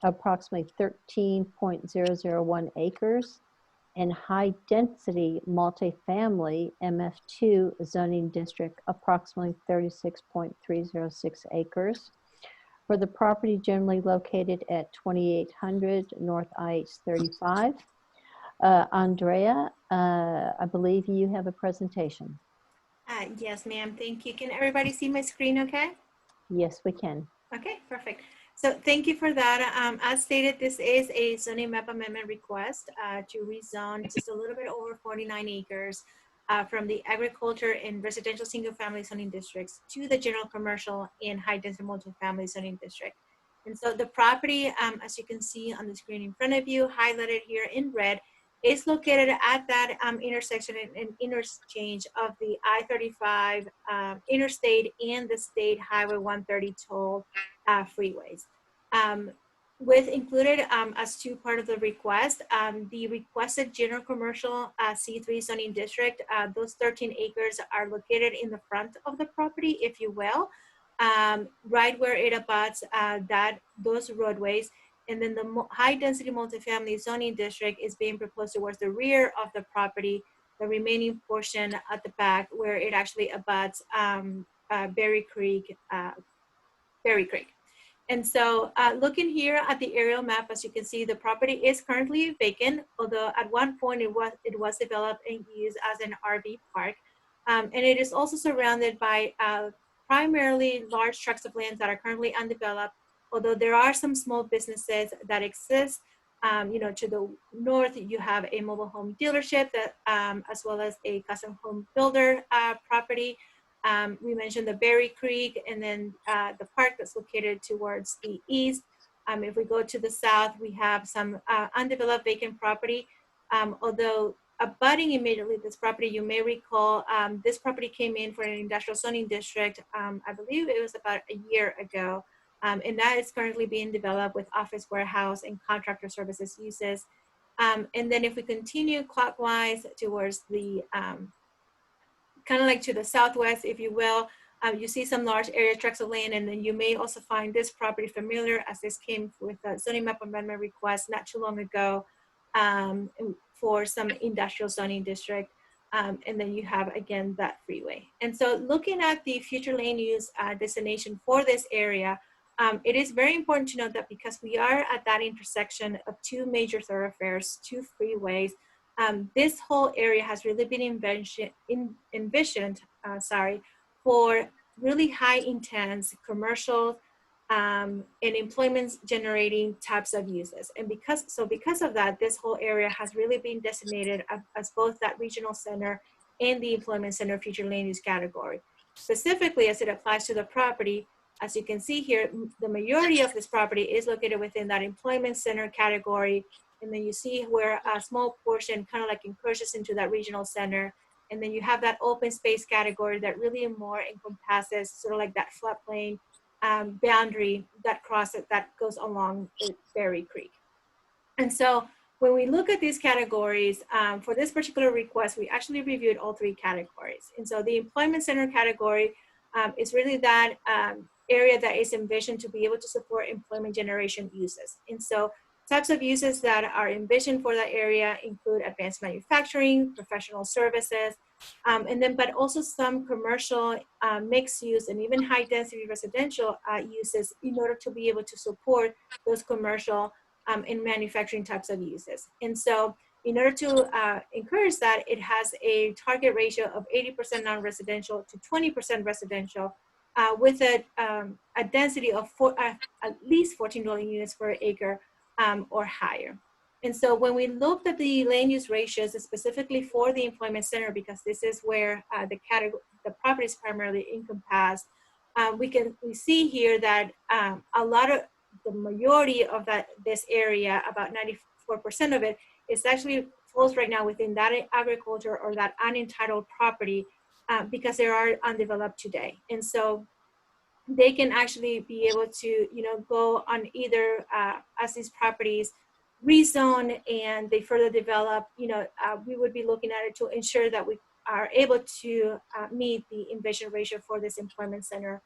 approximately 13.001 acres, and high-density multifamily MF2 zoning district, approximately 36.306 acres, for the property generally located at 2800 North IH 35. Andrea, I believe you have a presentation. Yes, ma'am. Thank you. Can everybody see my screen okay? Yes, we can. Okay, perfect. So thank you for that. As stated, this is a zoning map amendment request to rezone just a little bit over 49 acres from the agriculture and residential single-family zoning districts to the general commercial and high-density multifamily zoning district. And so the property, as you can see on the screen in front of you, highlighted here in red, is located at that intersection and interchange of the I-35 interstate and the state highway 130 toll freeways. With included as two part of the request, the requested general commercial C3 zoning district, those 13 acres are located in the front of the property, if you will, right where it abuts those roadways. And then the high density multifamily zoning district is being proposed towards the rear of the property, the remaining portion at the back where it actually abuts Berry Creek. And so looking here at the aerial map, as you can see, the property is currently vacant, although at one point it was developed and used as an RV park. And it is also surrounded by primarily large tracts of land that are currently undeveloped, although there are some small businesses that exist. To the north, you have a mobile home dealership that, as well as a custom home builder property. We mentioned the Berry Creek, and then the park that's located towards the east. If we go to the south, we have some undeveloped vacant property. Although abutting immediately this property, you may recall, this property came in for an industrial zoning district, I believe it was about a year ago. And that is currently being developed with office, warehouse, and contractor services uses. And then if we continue clockwise towards the, kind of like to the southwest, if you will, you see some large area tracts of land, and then you may also find this property familiar, as this came with a zoning map amendment request not too long ago for some industrial zoning district. And then you have, again, that freeway. And so looking at the future land use destination for this area, it is very important to note that because we are at that intersection of two major thoroughfares, two freeways, this whole area has really been envisioned for really high intense commercial and employment generating types of uses. And because of that, this whole area has really been designated as both that regional center and the employment center future land use category. Specifically, as it applies to the property, as you can see here, the majority of this property is located within that employment center category. And then you see where a small portion kind of like encroaches into that regional center. And then you have that open space category that really more encompasses sort of like that floodplain boundary that goes along Berry Creek. And so when we look at these categories, for this particular request, we actually reviewed all three categories. And so the employment center category is really that area that is envisioned to be able to support employment generation uses. And so types of uses that are envisioned for that area include advanced manufacturing, professional services, but also some commercial mixed use and even high density residential uses in order to be able to support those commercial and manufacturing types of uses. And so in order to encourage that, it has a target ratio of 80% non-residential to 20% residential with a density of at least 14 dwelling units per acre or higher. And so when we looked at the land use ratios specifically for the employment center, because this is where the property is primarily encompassed, we see here that the majority of this area, about 94% of it, is actually falls right now within that agriculture or that unentitled property because they are undeveloped today. And so they can actually be able to, go on either as these properties rezone and they further develop, we would be looking at it to ensure that we are able to meet the envisioned ratio for this employment center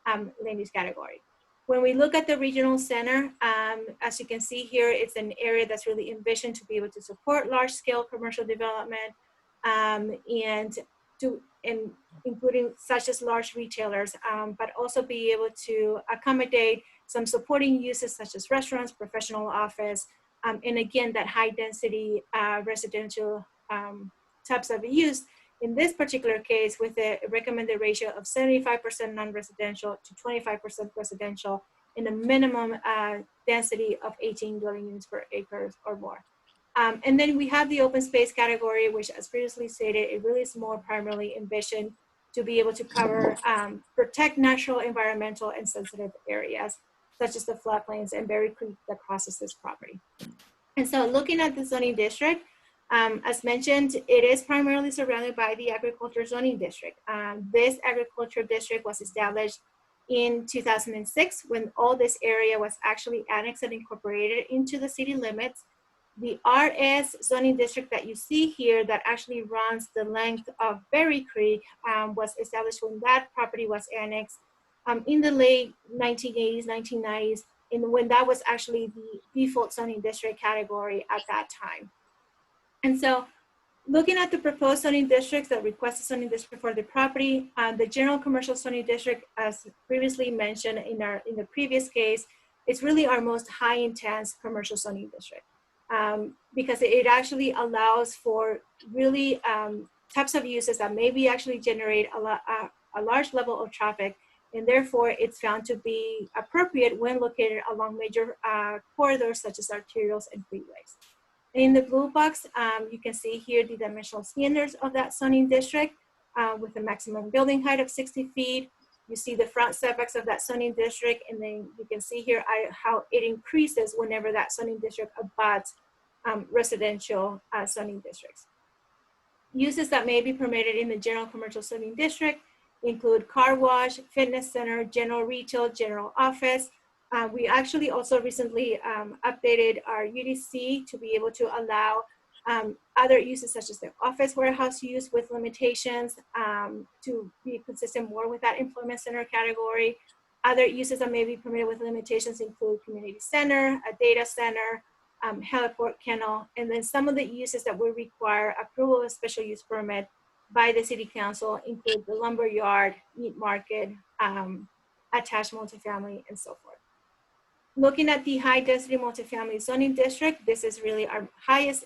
land use category. When we look at the regional center, as you can see here, it's an area that's really envisioned to be able to support large-scale commercial development including such as large retailers, but also be able to accommodate some supporting uses such as restaurants, professional office, and again, that high density residential types of use. In this particular case, with a recommended ratio of 75% non-residential to 25% residential and a minimum density of 18 dwelling units per acre or more. And then we have the open space category, which as previously stated, it really is more primarily envisioned to be able to cover, protect natural, environmental, and sensitive areas, such as the floodplains and Berry Creek that crosses this property. And so looking at the zoning district, as mentioned, it is primarily surrounded by the agriculture zoning district. This agriculture district was established in 2006 when all this area was actually annexed and incorporated into the city limits. The RS zoning district that you see here that actually runs the length of Berry Creek was established when that property was annexed in the late 1980s, 1990s, and when that was actually the default zoning district category at that time. And so looking at the proposed zoning districts that request a zoning district for the property, the general commercial zoning district, as previously mentioned in the previous case, is really our most high intense commercial zoning district. Because it actually allows for really types of uses that maybe actually generate a large level of traffic, and therefore it's found to be appropriate when located along major corridors such as arterials and freeways. In the blue box, you can see here the dimensional standards of that zoning district with a maximum building height of 60 feet. You see the front setbacks of that zoning district, and then you can see here how it increases whenever that zoning district abuts residential zoning districts. Uses that may be permitted in the general commercial zoning district include car wash, fitness center, general retail, general office. We actually also recently updated our UDC to be able to allow other uses such as the office warehouse use with limitations to be consistent more with that employment center category. Other uses that may be permitted with limitations include community center, a data center, heliport kennel, and then some of the uses that will require approval of special use permit by the city council include the lumber yard, meat market, attached multifamily, and so forth. Looking at the high density multifamily zoning district, this is really our highest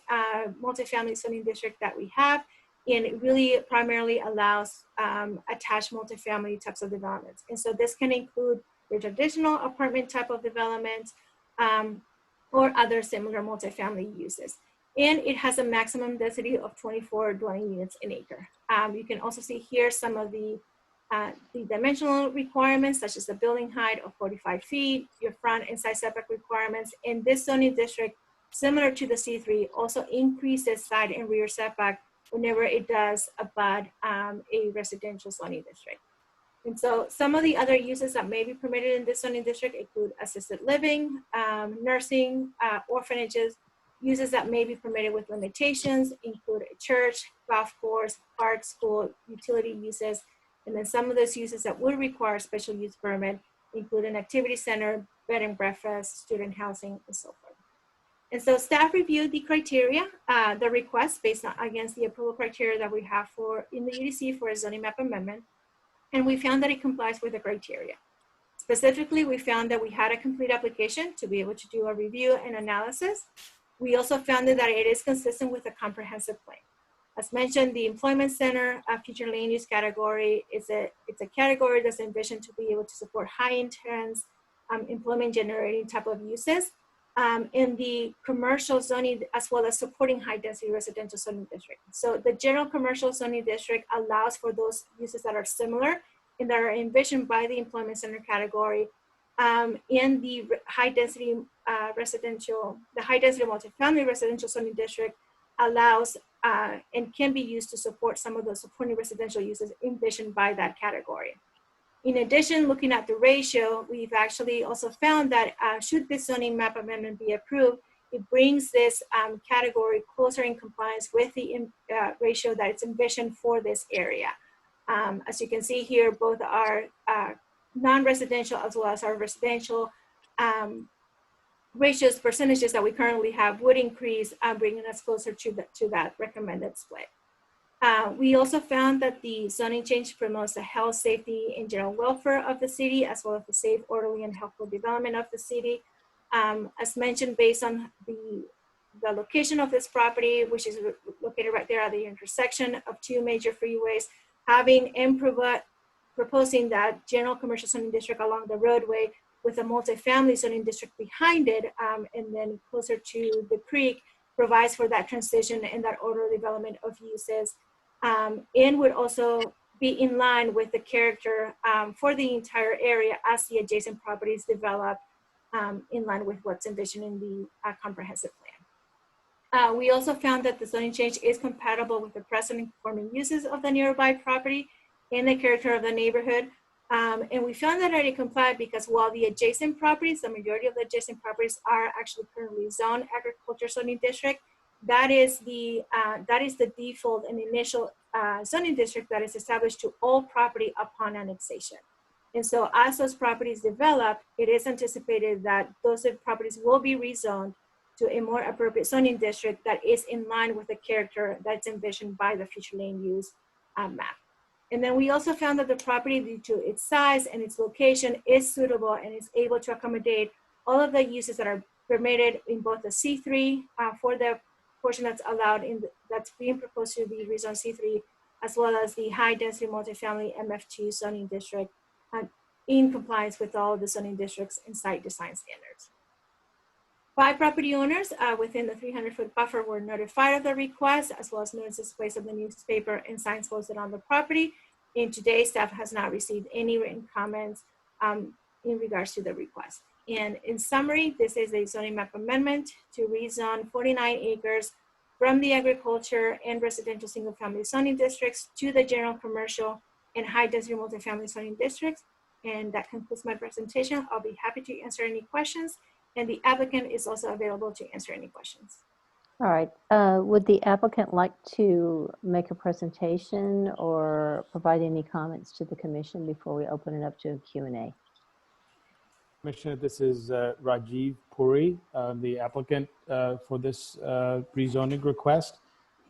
multifamily zoning district that we have. And it really primarily allows attached multifamily types of developments. And so this can include your traditional apartment type of development or other similar multifamily uses. And it has a maximum density of 24 dwelling units an acre. You can also see here some of the dimensional requirements, such as the building height of 45 feet, your front and side setback requirements. In this zoning district, similar to the C3, also increases side and rear setback whenever it does abut a residential zoning district. And so some of the other uses that may be permitted in this zoning district include assisted living, nursing, orphanages. Uses that may be permitted with limitations include a church, golf course, park, school, utility uses. And then some of those uses that would require a special use permit include an activity center, bed and breakfast, student housing, and so forth. And so staff reviewed the criteria, the request based on against the approval criteria that we have for in the UDC for a zoning map amendment. And we found that it complies with the criteria. Specifically, we found that we had a complete application to be able to do a review and analysis. We also found that it is consistent with a comprehensive plan. As mentioned, the employment center future land use category it's a category that's envisioned to be able to support high intense employment generating type of uses in the commercial zoning as well as supporting high density residential zoning district. So the general commercial zoning district allows for those uses that are similar and that are envisioned by the employment center category. In the high density residential, the high density multifamily residential zoning district allows and can be used to support some of the supporting residential uses envisioned by that category. In addition, looking at the ratio, we've actually also found that should this zoning map amendment be approved, it brings this category closer in compliance with the ratio that it's envisioned for this area. As you can see here, both our non-residential as well as our residential ratios, percentages that we currently have would increase, bringing us closer to that recommended split. We also found that the zoning change promotes the health, safety, and general welfare of the city, as well as the safe, orderly, and healthful development of the city. As mentioned, based on the location of this property, which is located right there at the intersection of two major freeways, having and proposing that general commercial zoning district along the roadway with a multifamily zoning district behind it, and then closer to the creek, provides for that transition and that orderly development of uses, and would also be in line with the character for the entire area as the adjacent properties develop in line with what's envisioned in the comprehensive plan. We also found that the zoning change is compatible with the present and conforming uses of the nearby property and the character of the neighborhood. And we found that it complied because while the adjacent properties, the majority of the adjacent properties are actually currently zoned agriculture zoning district, that is the default and initial zoning district that is established to all property upon annexation. And so as those properties develop, it is anticipated that those properties will be rezoned to a more appropriate zoning district that is in line with the character that's envisioned by the future land use map. And then we also found that the property, due to its size and its location, is suitable and is able to accommodate all of the uses that are permitted in both the C3 for the portion that's allowed that's being proposed to be rezoned C3, as well as the high density multifamily MF2 zoning district in compliance with all of the zoning districts and site design standards. 5 property owners within the 300-foot buffer were notified of the request, as well as notices placed in the newspaper and signs posted on the property. And today, staff has not received any written comments in regards to the request. And in summary, this is a zoning map amendment to rezone 49 acres from the agriculture and residential single-family zoning districts to the general commercial and high-density multifamily zoning districts. And that concludes my presentation. I'll be happy to answer any questions. And the applicant is also available to answer any questions. All right. Would the applicant like to make a presentation or provide any comments to the commission before we open it up to a Q&A? Commissioner, this is Rajiv Puri, the applicant for this rezoning request.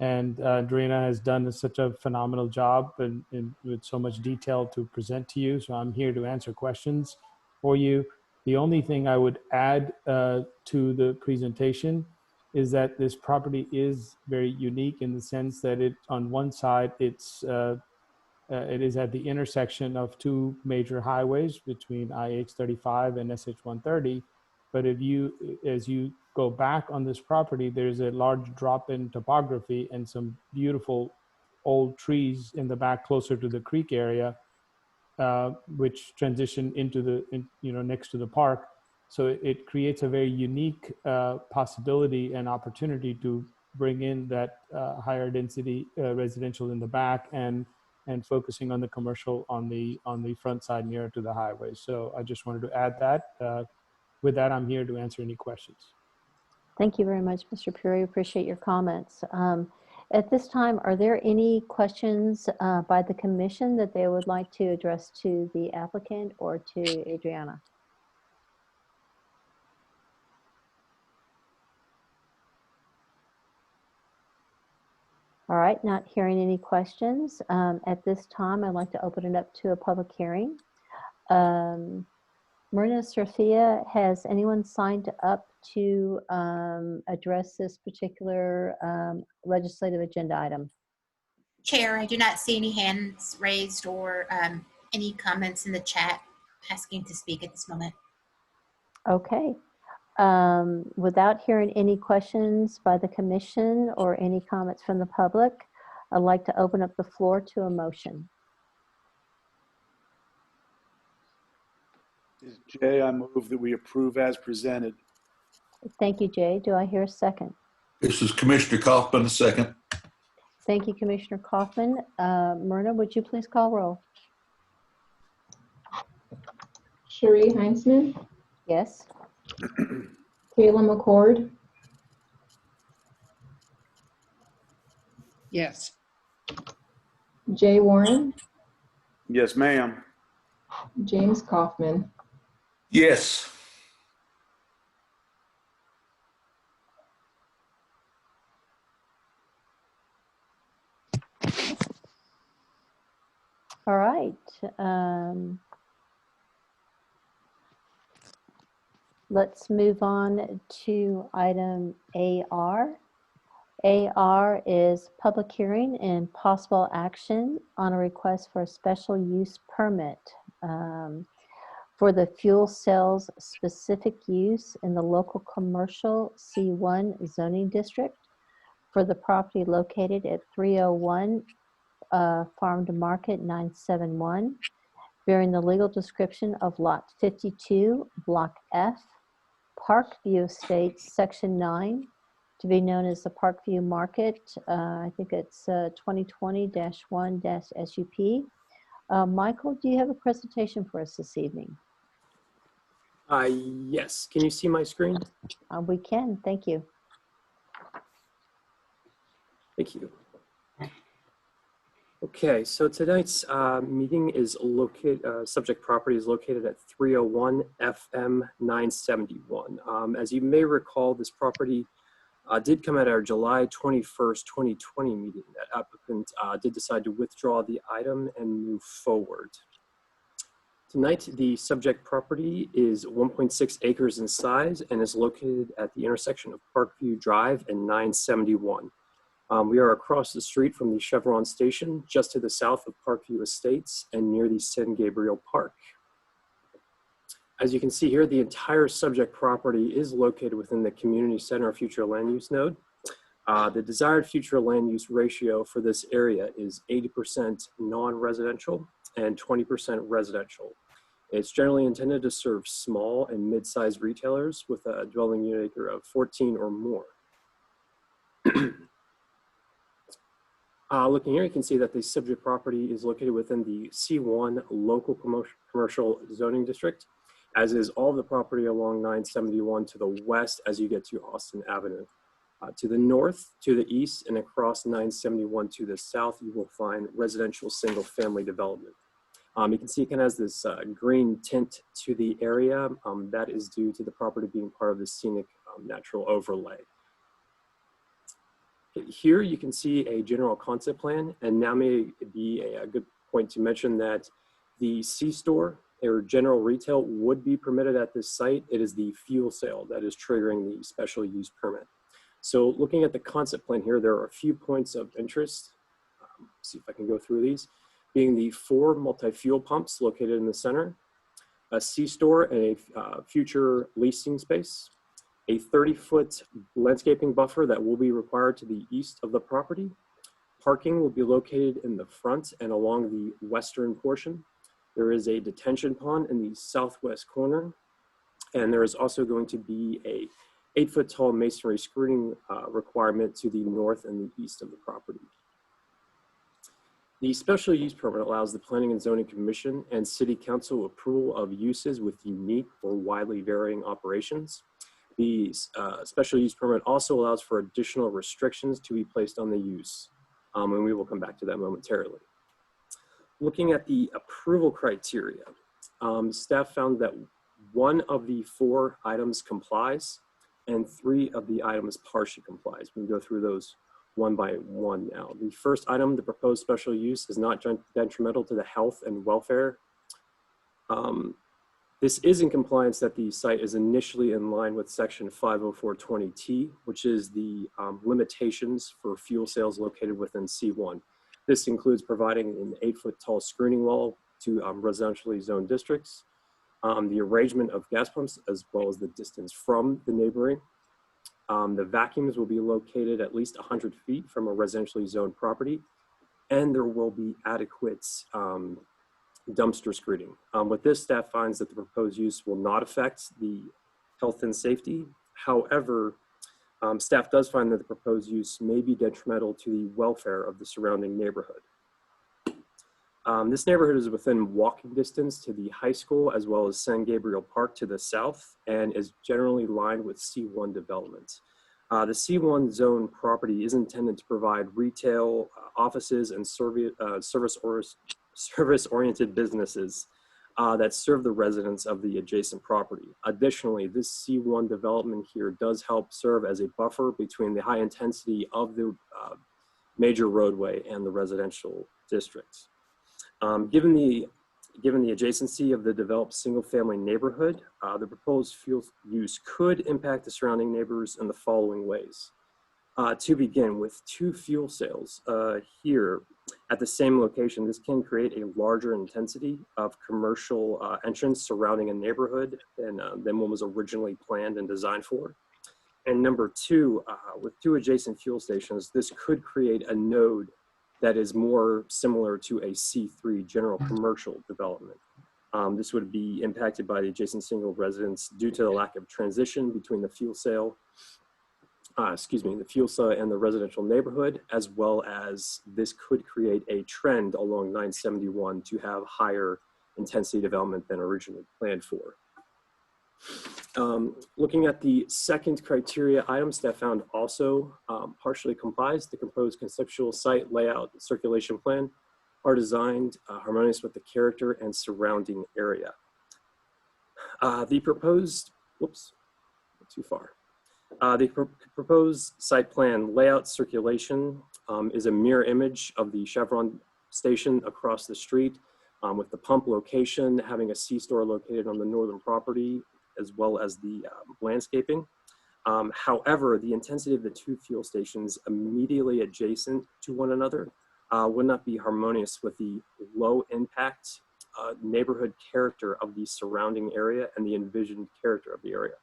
And Drina has done such a phenomenal job and with so much detail to present to you. So I'm here to answer questions for you. The only thing I would add to the presentation is that this property is very unique in the sense that it, on one side, it is at the intersection of two major highways between IH-35 and SH-130. But as you go back on this property, there's a large drop in topography and some beautiful old trees in the back closer to the creek area, which transition into next to the park. So it creates a very unique possibility and opportunity to bring in that higher density residential in the back and focusing on the commercial on the front side nearer to the highway. So I just wanted to add that. With that, I'm here to answer any questions. Thank you very much, Mr. Puri. Appreciate your comments. At this time, are there any questions by the commission that they would like to address to the applicant or to Adriana? All right, not hearing any questions. At this time, I'd like to open it up to a public hearing. Marina Sophia, has anyone signed up to address this particular legislative agenda item? Chair, I do not see any hands raised or any comments in the chat asking to speak at this moment. Okay. Without hearing any questions by the commission or any comments from the public, I'd like to open up the floor to a motion. Jay, I move that we approve as presented. Thank you, Jay. Do I hear a second? This is Commissioner Kaufman, a second. Thank you, Commissioner Kaufman. Myrna, would you please call roll? Cherie Heinzman, Yes. Kayla McCord, Yes. Jay Warren, Yes, ma'am. James Kaufman. Yes. All right. Let's move on to item AR. AR is public hearing and possible action on a request for a special use permit for the fuel cells specific use in the local commercial C1 zoning district for the property located at 301 Farm to Market 971, bearing the legal description of Lot 52, Block F, Parkview Estates, Section 9, to be known as the Parkview Market. I think it's 2020-1-SUP. Michael, do you have a presentation for us this evening? Yes. Can you see my screen? We can. Thank you. Thank you. Okay, so tonight's meeting is located, subject property is located at 301 FM 971. As you may recall, this property did come at our July 21st, 2020 meeting. That applicant did decide to withdraw the item and move forward. Tonight, the subject property is 1.6 acres in size and is located at the intersection of Parkview Drive and 971. We are across the street from the Chevron station, just to the south of Parkview Estates and near the San Gabriel Park. As you can see here, the entire subject property is located within the community center future land use node. The desired future land use ratio for this area is 80% non-residential and 20% residential. It's generally intended to serve small and mid-sized retailers with a dwelling unit acre of 14 or more. Looking here, you can see that the subject property is located within the C1 local commercial zoning district, as is all the property along 971 to the west as you get to Austin Avenue. To the north, to the east, and across 971 to the south, you will find residential single-family development. You can see it kind of has this green tint to the area. That is due to the property being part of the scenic natural overlay. Here you can see a general concept plan, and now may be a good point to mention that the C-store or general retail would be permitted at this site. It is the fuel sale that is triggering the special use permit. So looking at the concept plan here, there are a few points of interest. See if I can go through these, being the 4 multi-fuel pumps located in the center, a C-store and a future leasing space, a 30-foot landscaping buffer that will be required to the east of the property. Parking will be located in the front and along the western portion. There is a detention pond in the southwest corner, and there is also going to be a 8-foot tall masonry screening requirement to the north and the east of the property. The special use permit allows the Planning and Zoning Commission and City Council approval of uses with unique or widely varying operations. The special use permit also allows for additional restrictions to be placed on the use, and we will come back to that momentarily. Looking at the approval criteria, staff found that 1 of the 4 items complies and 3 of the items partially complies. We can go through those one by one now. The first item, the proposed special use, is not detrimental to the health and welfare. This is in compliance that the site is initially in line with section 50420T, which is the limitations for fuel sales located within C1. This includes providing an 8-foot tall screening wall to residentially zoned districts, the arrangement of gas pumps, as well as the distance from the neighboring. The vacuums will be located at least 100 feet from a residentially zoned property, and there will be adequate dumpster screening. With this, staff finds that the proposed use will not affect the health and safety. However, staff does find that the proposed use may be detrimental to the welfare of the surrounding neighborhood. This neighborhood is within walking distance to the high school as well as San Gabriel Park to the south and is generally lined with C1 development. The C1 zone property is intended to provide retail, offices, and service-oriented businesses that serve the residents of the adjacent property. Additionally, this C1 development here does help serve as a buffer between the high intensity of the major roadway and the residential districts. Given the adjacency of the developed single-family neighborhood, the proposed fuel use could impact the surrounding neighbors in the following ways. To begin with, 2 fuel sales here at the same location, this can create a larger intensity of commercial entrance surrounding a neighborhood than what was originally planned and designed for. And number 2, with 2 adjacent fuel stations, this could create a node that is more similar to a C3 general commercial development. This would be impacted by the adjacent single residence due to the lack of transition between the fuel cell and the residential neighborhood, as well as this could create a trend along 971 to have higher intensity development than originally planned for. Looking at the second criteria item, staff found also partially complies. The proposed conceptual site layout and circulation plan are designed harmonious with the character and surrounding area. The proposed site plan layout circulation is a mirror image of the Chevron station across the street, with the pump location having a C-store located on the northern property, as well as the landscaping. However, the intensity of the 2 fuel stations immediately adjacent to one another would not be harmonious with the low impact neighborhood character of the surrounding area and the envisioned character of the area.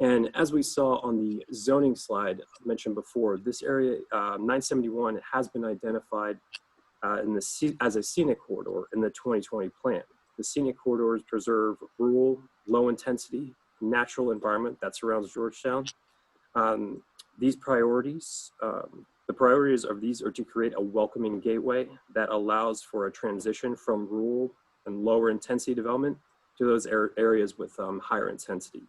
And as we saw on the zoning slide mentioned before, this area, 971, has been identified as a scenic corridor in the 2020 plan. The scenic corridors preserve rural, low intensity, natural environment that surrounds Georgetown. The priorities of these are to create a welcoming gateway that allows for a transition from rural and lower intensity development to those areas with higher intensity.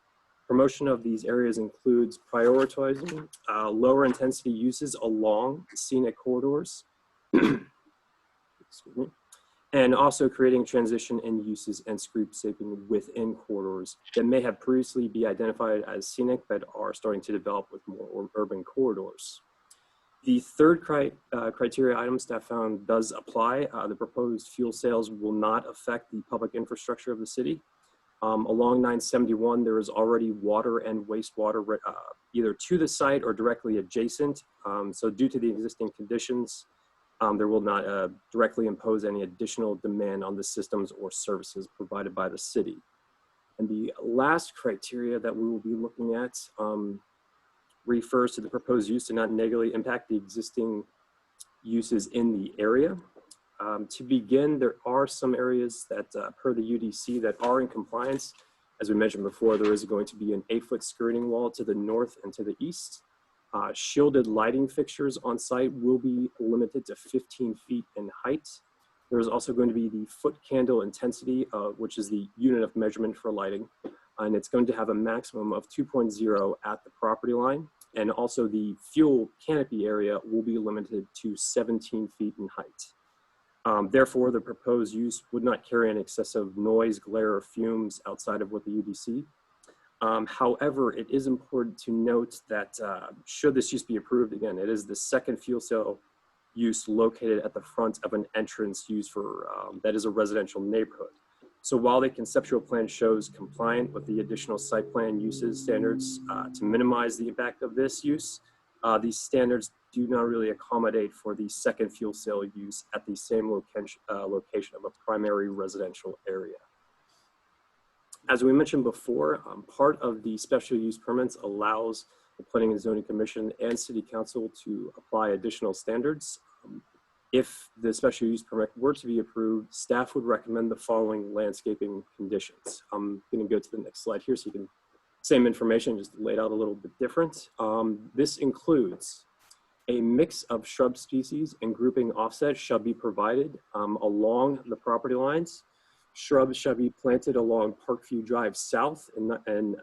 Promotion of these areas includes prioritizing lower intensity uses along scenic corridors, excuse me, and also creating transition in uses and streetscaping within corridors that may have previously been identified as scenic but are starting to develop with more urban corridors. The third criteria item staff found does apply. The proposed fuel sales will not affect the public infrastructure of the city. Along 971, there is already water and wastewater either to the site or directly adjacent. So due to the existing conditions, there will not directly impose any additional demand on the systems or services provided by the city. And the last criteria that we will be looking at refers to the proposed use to not negatively impact the existing uses in the area. To begin, there are some areas that, per the UDC, that are in compliance. As we mentioned before, there is going to be an 8-foot screening wall to the north and to the east. Shielded lighting fixtures on site will be limited to 15 feet in height. There's also going to be the foot candle intensity, which is the unit of measurement for lighting. And it's going to have a maximum of 2.0 at the property line. And also the fuel canopy area will be limited to 17 feet in height. Therefore, the proposed use would not carry an excessive noise, glare, or fumes outside of what the UDC. However, it is important to note that should this use be approved, again, it is the second fuel cell use located at the front of an entrance used for, that is a residential neighborhood. So while the conceptual plan shows compliant with the additional site plan uses standards to minimize the impact of this use, these standards do not really accommodate for the second fuel cell use at the same location of a primary residential area. As we mentioned before, part of the special use permits allows the Planning and Zoning Commission and City Council to apply additional standards. If the special use permit were to be approved, staff would recommend the following landscaping conditions. I'm going to go to the next slide here so you can, same information, just laid out a little bit different. This includes a mix of shrub species and grouping offsets shall be provided along the property lines. Shrubs shall be planted along Parkview Drive South and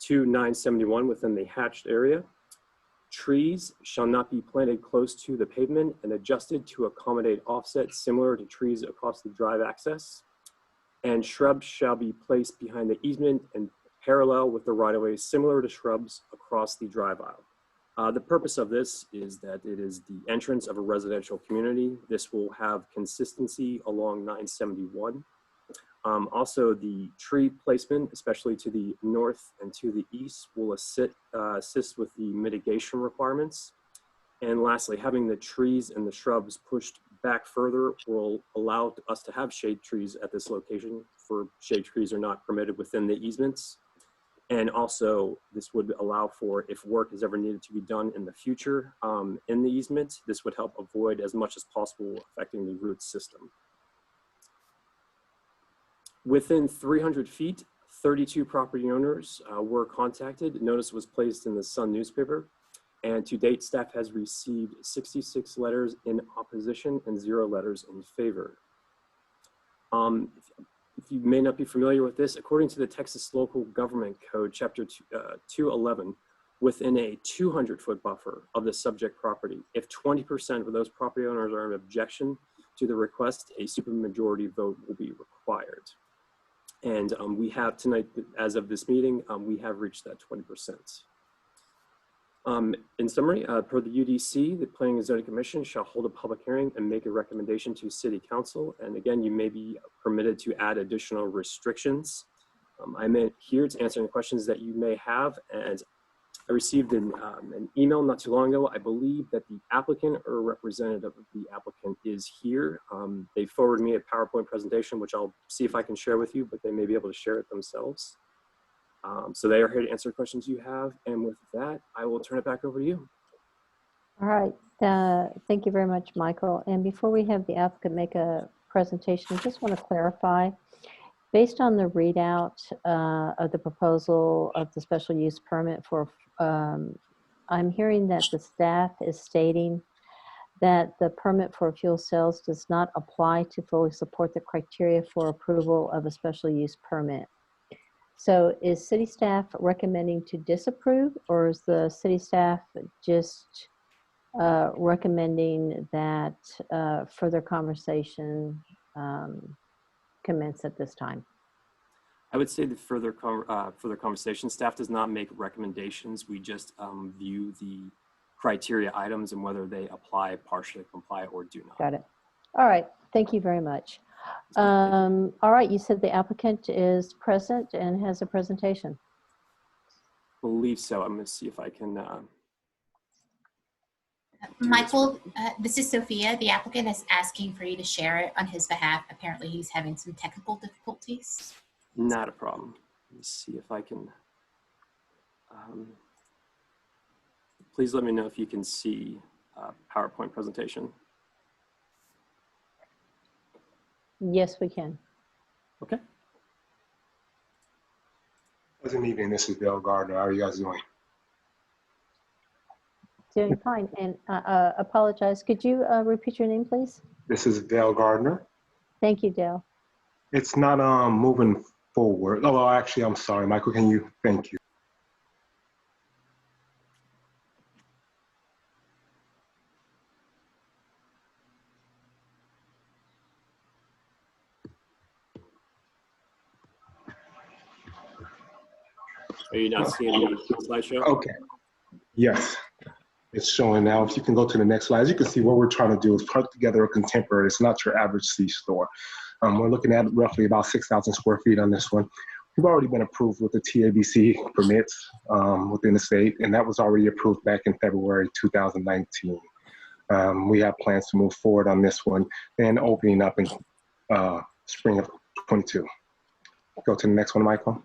to 971 within the hatched area. Trees shall not be planted close to the pavement and adjusted to accommodate offsets similar to trees across the drive access. And shrubs shall be placed behind the easement and parallel with the right-of-way similar to shrubs across the drive aisle. The purpose of this is that it is the entrance of a residential community. This will have consistency along 971. Also, the tree placement, especially to the north and to the east, will assist with the mitigation requirements. And lastly, having the trees and the shrubs pushed back further will allow us to have shade trees at this location, for shade trees are not permitted within the easements. And also, this would allow for, if work is ever needed to be done in the future in the easement, this would help avoid as much as possible affecting the root system. Within 300 feet, 32 property owners were contacted. Notice was placed in the Sun newspaper. And to date, staff has received 66 letters in opposition and 0 letters in favor. If you may not be familiar with this, according to the Texas Local Government Code, Chapter 211, within a 200-foot buffer of the subject property, if 20% of those property owners are in objection to the request, a supermajority vote will be required. And we have tonight, as of this meeting, we have reached that 20%. In summary, per the UDC, the Planning and Zoning Commission shall hold a public hearing and make a recommendation to City Council. And again, you may be permitted to add additional restrictions. I'm here to answer any questions that you may have. And I received an email not too long ago. I believe that the applicant or representative of the applicant is here. They forwarded me a PowerPoint presentation, which I'll see if I can share with you, but they may be able to share it themselves. So they are here to answer questions you have. And with that, I will turn it back over to you. All right. Thank you very much, Michael. And before we have the applicant make a presentation, I just want to clarify, based on the readout of the proposal of the special use permit for, I'm hearing that the staff is stating that the permit for fuel cells does not apply to fully support the criteria for approval of a special use permit. So is city staff recommending to disapprove, or is the city staff just recommending that further conversation commence at this time? I would say the further conversation, staff does not make recommendations. We just view the criteria items and whether they apply, partially comply, or do not. Got it. All right. Thank you very much. All right. You said the applicant is present and has a presentation. Believe so. I'm going to see if I can. Michael, this is Sophia. The applicant is asking for you to share it on his behalf. Apparently, he's having some technical difficulties. Not a problem. Let me see if I can. Please let me know if you can see PowerPoint presentation. Yes, we can. Okay. Good evening. This is Bill Gardner. How are you guys doing? Doing fine. And apologize. Could you repeat your name, please? This is Dale Gardner. Thank you, Dale. It's not moving forward. Oh, well, actually, I'm sorry, Michael. Can you? Thank you. Are you not seeing the slideshow? Okay. Yes. It's showing now. If you can go to the next slide, as you can see, what we're trying to do is put together a contemporary. It's not your average C-store. We're looking at roughly about 6,000 square feet on this one. We've already been approved with the TABC permits within the state, and that was already approved back in February 2019. We have plans to move forward on this one and opening up in spring of 22. Go to the next one, Michael.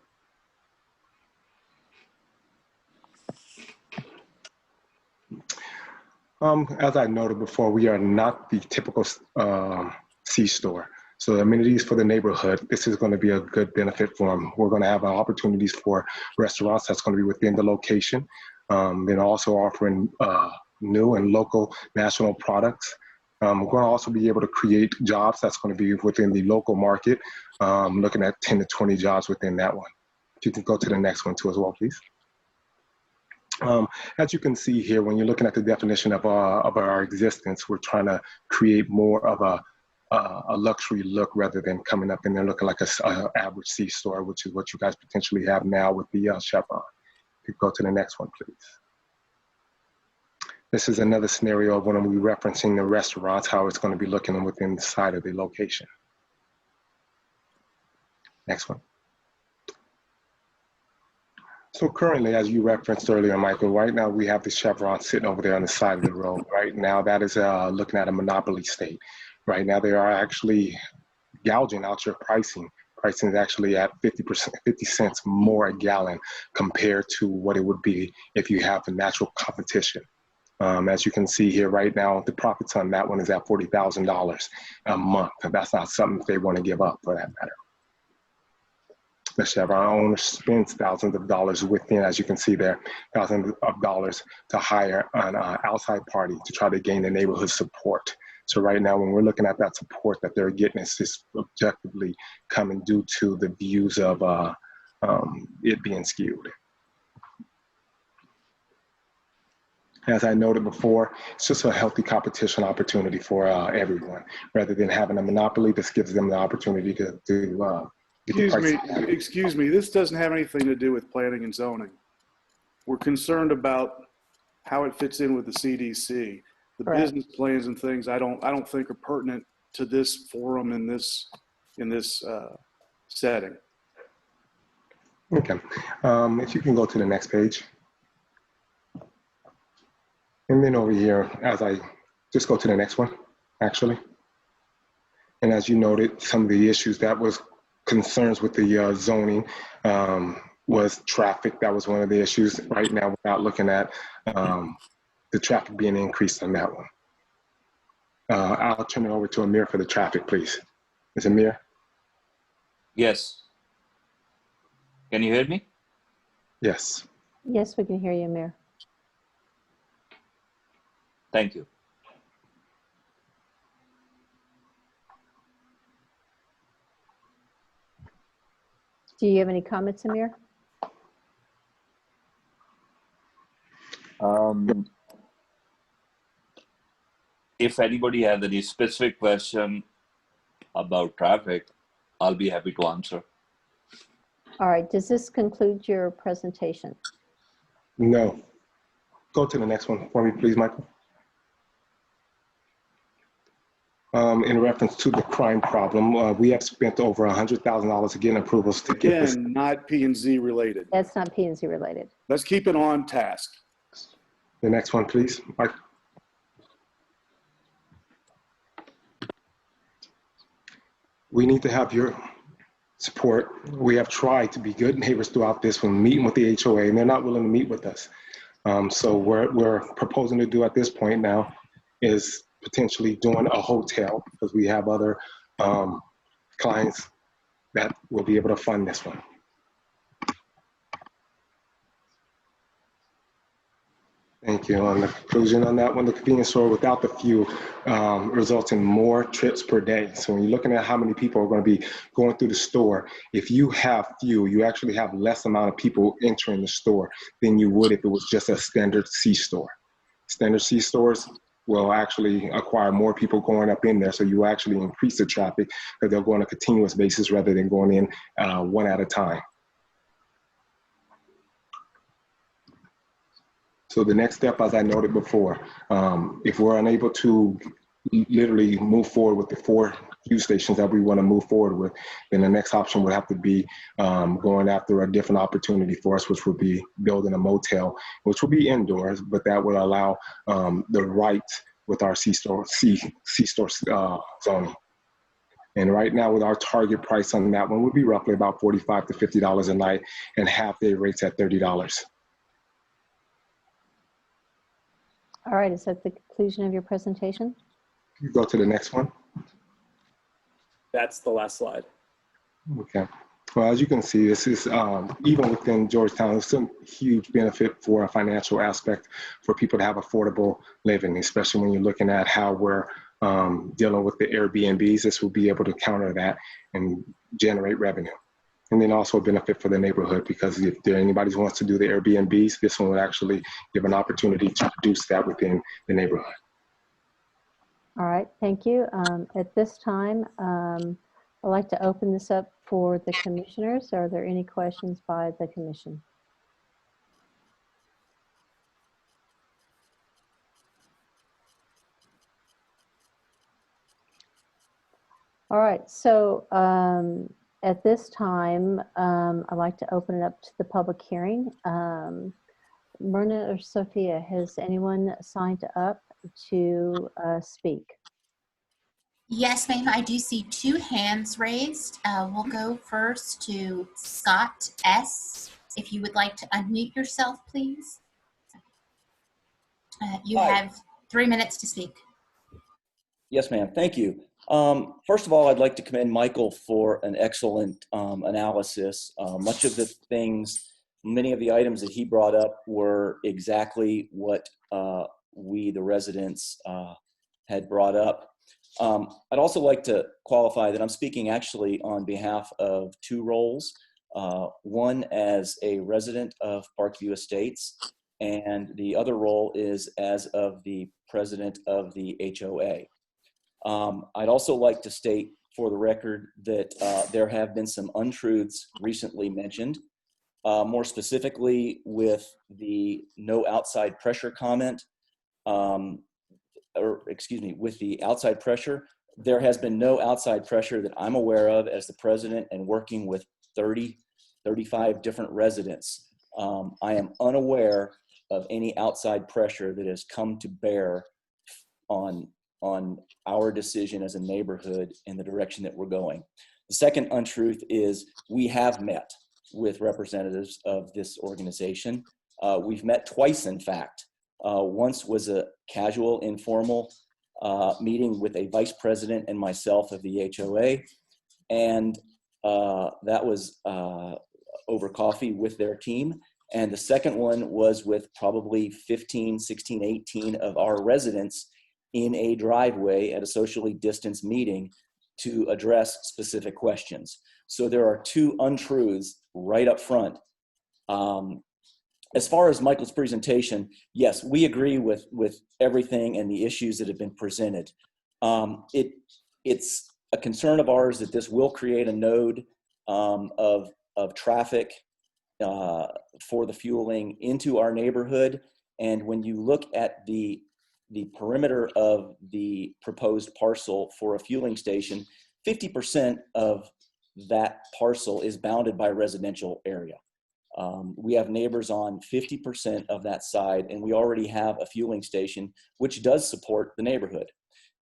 As I noted before, we are not the typical C-store. So amenities for the neighborhood, this is going to be a good benefit for them. We're going to have opportunities for restaurants that's going to be within the location. Then also offering new and local national products. We're going to also be able to create jobs that's going to be within the local market, looking at 10 to 20 jobs within that one. If you can go to the next one too as well, please. As you can see here, when you're looking at the definition of our existence, we're trying to create more of a luxury look rather than coming up in there looking like a average C-store, which is what you guys potentially have now with the Chevron. If you go to the next one, please. This is another scenario of when we're referencing the restaurants, how it's going to be looking within the side of the location. Next one. So currently, as you referenced earlier, Michael, right now we have the Chevron sitting over there on the side of the road. Right now, that is looking at a monopoly state. Right now, they are actually gouging out your pricing. Pricing is actually at 50 cents more a gallon compared to what it would be if you have the natural competition. As you can see here right now, the profits on that one is at $40,000 a month. And that's not something they want to give up for that matter. The Chevron owner spends thousands of dollars within, as you can see there, thousands of dollars to hire an outside party to try to gain the neighborhood support. So right now, when we're looking at that support that they're getting, it's just objectively coming due to the views of it being skewed. As I noted before, it's just a healthy competition opportunity for everyone, rather than having a monopoly. This gives them the opportunity to Excuse me, this doesn't have anything to do with planning and zoning. We're concerned about how it fits in with the CDC. The Correct. business plans and things I don't think are pertinent to this forum in this setting. Okay, if you can go to the next page. And then over here, as I just go to the next one, actually. And as you noted, some of the issues that was concerns with the zoning was traffic. That was one of the issues. Right now, we're not looking at the traffic being increased on that one. I'll turn it over to Amir for the traffic, please. Is Amir? Yes. Can you hear me? Yes. Yes, we can hear you, Amir. Thank you. Do you have any comments, Amir? If anybody has any specific question about traffic, I'll be happy to answer. All right. Does this conclude your presentation? No. Go to the next one for me, please, Michael. In reference to the crime problem, we have spent over $100,000 getting approvals to get this. Again, not P and Z related. That's not P and Z related. Let's keep it on task. The next one, please, Mike. We need to have your support. We have tried to be good neighbors throughout this one, meeting with the HOA, and they're not willing to meet with us. So what we're proposing to do at this point now is potentially doing a hotel, because we have other clients that will be able to fund this one. Thank you. On the conclusion on that one, the convenience store without the fuel results in more trips per day. So when you're looking at how many people are going to be going through the store, if you have fuel, you actually have less amount of people entering the store than you would if it was just a standard C store. Standard C stores will actually acquire more people going up in there, so you actually increase the traffic because they'll go on a continuous basis rather than going in one at a time. So the next step, as I noted before, if we're unable to literally move forward with the 4 fuel stations that we want to move forward with, then the next option would have to be going after a different opportunity for us, which would be building a motel, which will be indoors, but that will allow the right with our C-store zoning. And right now with our target price on that one would be roughly about $45 to $50 a night, and half-day rates at $30. All right, is that the conclusion of your presentation? You go to the next one. That's the last slide. Okay. Well, as you can see, this is even within Georgetown, it's a huge benefit for a financial aspect for people to have affordable living, especially when you're looking at how we're dealing with the Airbnbs. This will be able to counter that and generate revenue. And then also a benefit for the neighborhood, because if there anybody who wants to do the Airbnbs, this one would actually give an opportunity to produce that within the neighborhood. All right, thank you. At this time, I'd like to open this up for the commissioners. Are there any questions by the commission? All right, so at this time, I'd like to open it up to the public hearing. Myrna or Sophia, has anyone signed up to speak? Yes, ma'am. I do see 2 hands raised. We'll go first to Scott S. If you would like to unmute yourself, please. You Hi. have 3 minutes to speak. Yes, ma'am. Thank you. First of all, I'd like to commend Michael for an excellent analysis. Much of the things, many of the items that he brought up were exactly what we, the residents, had brought up. I'd also like to qualify that I'm speaking actually on behalf of 2 roles. One as a resident of Parkview Estates, and the other role is as of the president of the HOA. I'd also like to state for the record that there have been some untruths recently mentioned, more specifically with the no outside pressure comment, with the outside pressure. There has been no outside pressure that I'm aware of as the president and working with 35 different residents. I am unaware of any outside pressure that has come to bear on our decision as a neighborhood in the direction that we're going. The second untruth is we have met with representatives of this organization. We've met twice, in fact. Once was a casual, informal meeting with a vice president and myself of the HOA, and that was over coffee with their team. And the second one was with probably 15, 16, 18 of our residents in a driveway at a socially distanced meeting to address specific questions. So there are 2 untruths right up front. As far as Michael's presentation, yes, we agree with everything and the issues that have been presented. It's a concern of ours that this will create a node of traffic for the fueling into our neighborhood. And when you look at the perimeter of the proposed parcel for a fueling station, 50% of that parcel is bounded by residential area. We have neighbors on 50% of that side, and we already have a fueling station, which does support the neighborhood.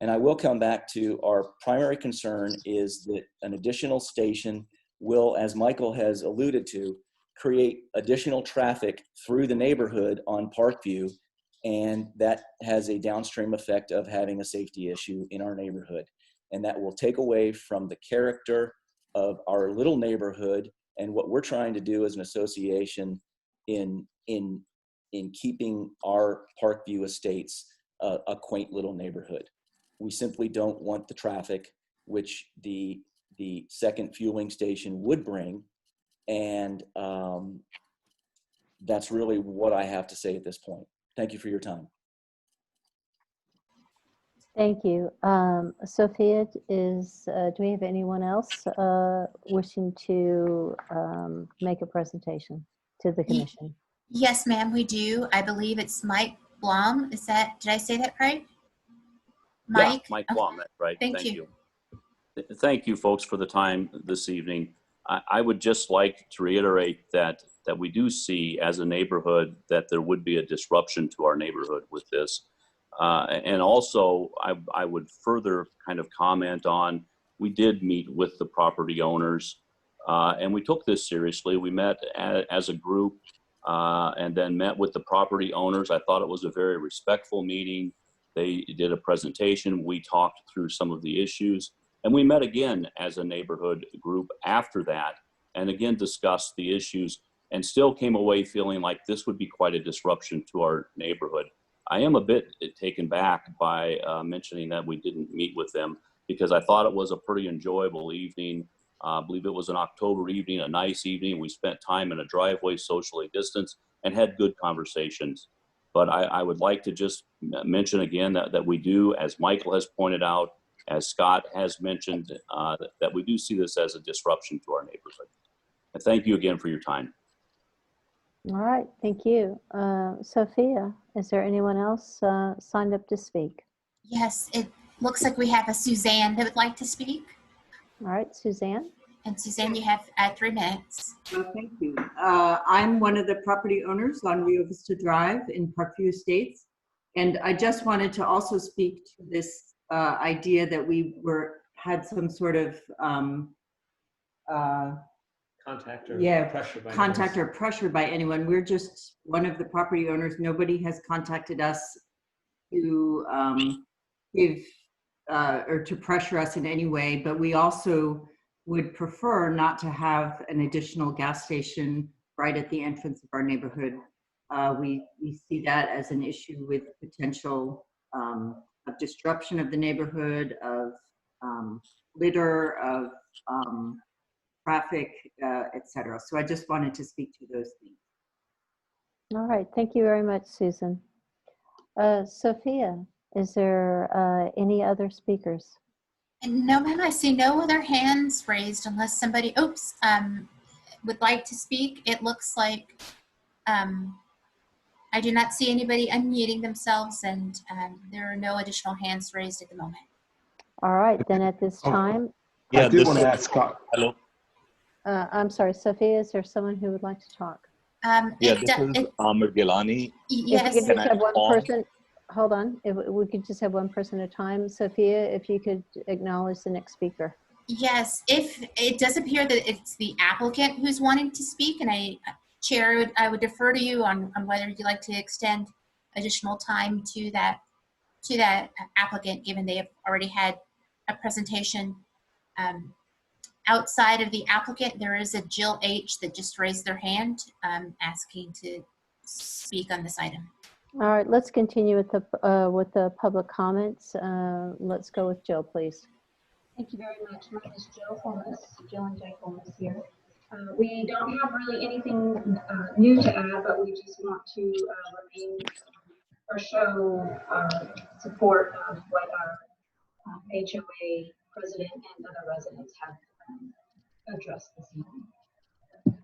And I will come back to our primary concern is that an additional station will, as Michael has alluded to, create additional traffic through the neighborhood on Parkview, and that has a downstream effect of having a safety issue in our neighborhood. And that will take away from the character of our little neighborhood and what we're trying to do as an association in keeping our Parkview Estates a quaint little neighborhood. We simply don't want the traffic which the second fueling station would bring. And that's really what I have to say at this point. Thank you for your time. Thank you. Sophia, do we have anyone else wishing to make a presentation to the commission? Yes, ma'am, we do. I believe it's Mike Blom. Did I say that right? Mike? Yeah, Mike Blom, that's right. Thank you. Thank you, folks, for the time this evening. I would just like to reiterate that we do see as a neighborhood that there would be a disruption to our neighborhood with this. And also, I would further kind of comment on, we did meet with the property owners, and we took this seriously. We met as a group and then met with the property owners. I thought it was a very respectful meeting. They did a presentation. We talked through some of the issues, and we met again as a neighborhood group after that, and again discussed the issues, and still came away feeling like this would be quite a disruption to our neighborhood. I am a bit taken back by mentioning that we didn't meet with them, because I thought it was a pretty enjoyable evening. I believe it was an October evening, a nice evening. We spent time in a driveway, socially distanced, and had good conversations. But I would like to just mention again that we do, as Michael has pointed out, as Scott has mentioned, that we do see this as a disruption to our neighborhood. And thank you again for your time. All right, thank you. Sophia, is there anyone else signed up to speak? Yes, it looks like we have a Suzanne that would like to speak. All right, Suzanne. And Suzanne, you have 3 minutes. Thank you. I'm one of the property owners on Rio Vista Drive in Parkview Estates. And I just wanted to also speak to this idea that we had some sort of Contact or pressure by anyone. We're just one of the property owners. Nobody has contacted us to give or to pressure us in any way, but we also would prefer not to have an additional gas station right at the entrance of our neighborhood. We see that as an issue with potential of disruption of the neighborhood, of litter, of traffic, etc. So I just wanted to speak to those things. All right, thank you very much, Susan. Sophia, is there any other speakers? And no, ma'am, I see no other hands raised unless somebody, would like to speak. It looks like I do not see anybody unmuting themselves, and there are no additional hands raised at the moment. All right, then at this time. I did want to ask Scott. Hello. I'm sorry, Sophia, is there someone who would like to talk? This is Amr Gilani. Yes. If you could just have one person, hold on, if we could just have one person at a time. Sophia, if you could acknowledge the next speaker. Yes, if it does appear that it's the applicant who's wanting to speak, and Chair, I would defer to you on whether you'd like to extend additional time to that applicant, given they have already had a presentation. Outside of the applicant, there is a Jill H. that just raised their hand asking to speak on this item. All right, let's continue with the public comments. Let's go with Jill, please. Thank you very much. My name is Jill Holmes, Jill and Jay Holmes here. We don't have really anything new to add, but we just want to remain or show support of what our HOA president and other residents have addressed this evening.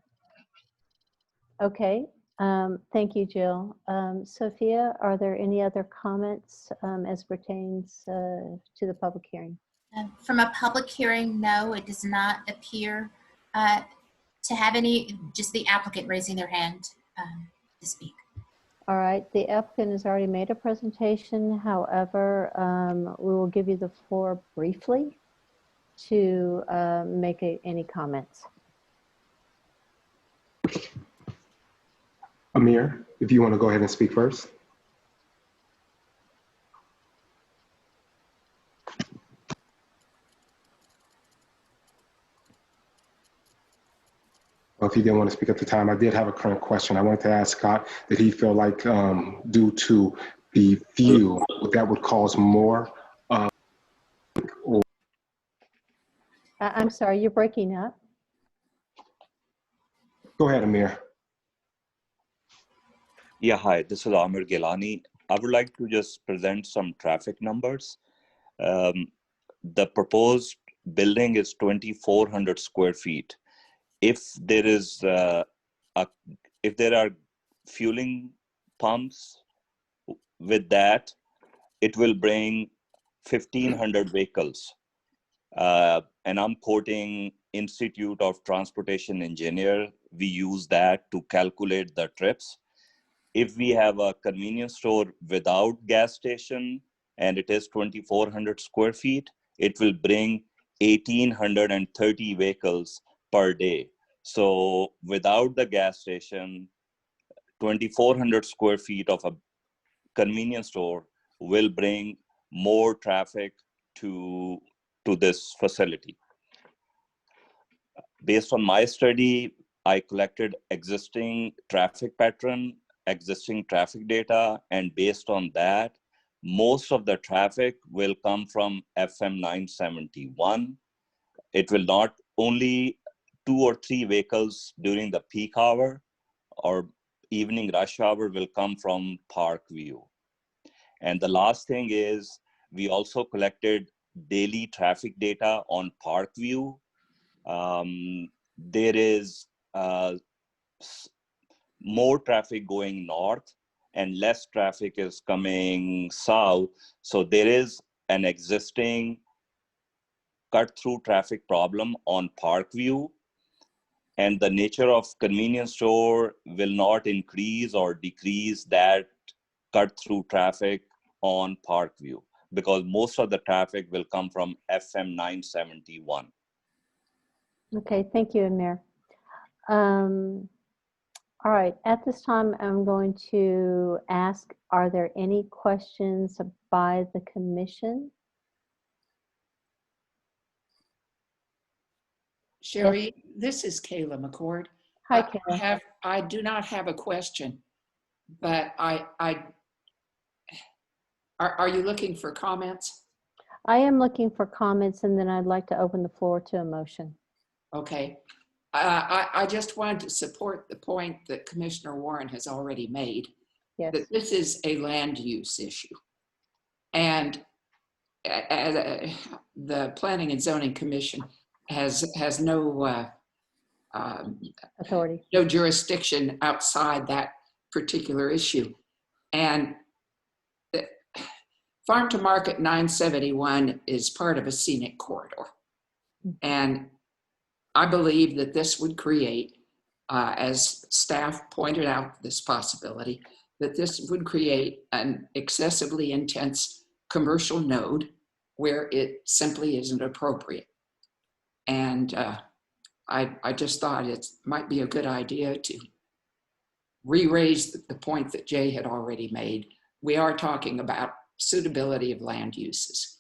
Okay, Thank you, Jill. Sophia, are there any other comments as pertains to the public hearing? From a public hearing, no, it does not appear to have any, just the applicant raising their hand to speak. All right, the applicant has already made a presentation. However, we will give you the floor briefly to make any comments. Amir, if you want to go ahead and speak first. Well, if you didn't want to speak at the time, I did have a current question. I wanted to ask Scott, did he feel like due to the view, that would cause more? I'm sorry, you're breaking up. Go ahead, Amir. Yeah, hi, this is Amir Gilani. I would like to just present some traffic numbers. The proposed building is 2,400 square feet. If there is if there are fueling pumps with that, it will bring 1,500 vehicles. And I'm quoting Institute of Transportation Engineer. We use that to calculate the trips. If we have a convenience store without gas station and it is 2,400 square feet, it will bring 1,830 vehicles per day. So without the gas station, 2,400 square feet of a convenience store will bring more traffic to this facility. Based on my study, I collected existing traffic pattern, existing traffic data, and based on that, most of the traffic will come from FM 971. It will not only 2 or 3 vehicles during the peak hour or evening rush hour will come from Parkview. And the last thing is we also collected daily traffic data on Parkview. There is more traffic going north and less traffic is coming south. So there is an existing cut-through traffic problem on Parkview. And the nature of convenience store will not increase or decrease that cut-through traffic on Parkview, because most of the traffic will come from FM 971. Okay, thank you, Amir. All right, at this time, I'm going to ask, are there any questions by the commission? Sherry, this is Kayla McCord. Hi, Kayla. I do not have a question, but are you looking for comments? I am looking for comments, and then I'd like to open the floor to a motion. Okay. I just wanted to support the point that Commissioner Warren has already made, yes, that this is a land use issue. And the Planning and Zoning Commission has no authority, no jurisdiction outside that particular issue. And Farm to Market 971 is part of a scenic corridor. And I believe that this would create, as staff pointed out this possibility, that this would create an excessively intense commercial node where it simply isn't appropriate. And I just thought it might be a good idea to re-raise the point that Jay had already made. We are talking about suitability of land uses.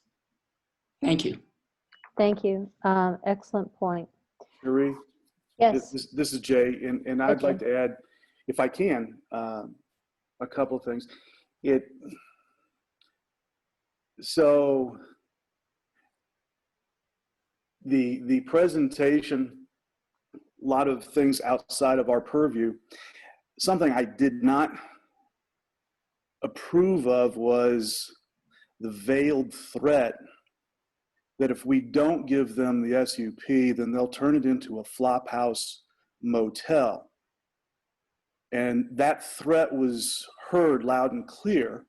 Thank you. Thank you. Excellent point. Marie? Yes. This is Jay, and I'd like to add, if I can, a couple of things. So the presentation, a lot of things outside of our purview. Something I did not approve of was the veiled threat that if we don't give them the SUP, then they'll turn it into a flop house motel. And that threat was heard loud and clear.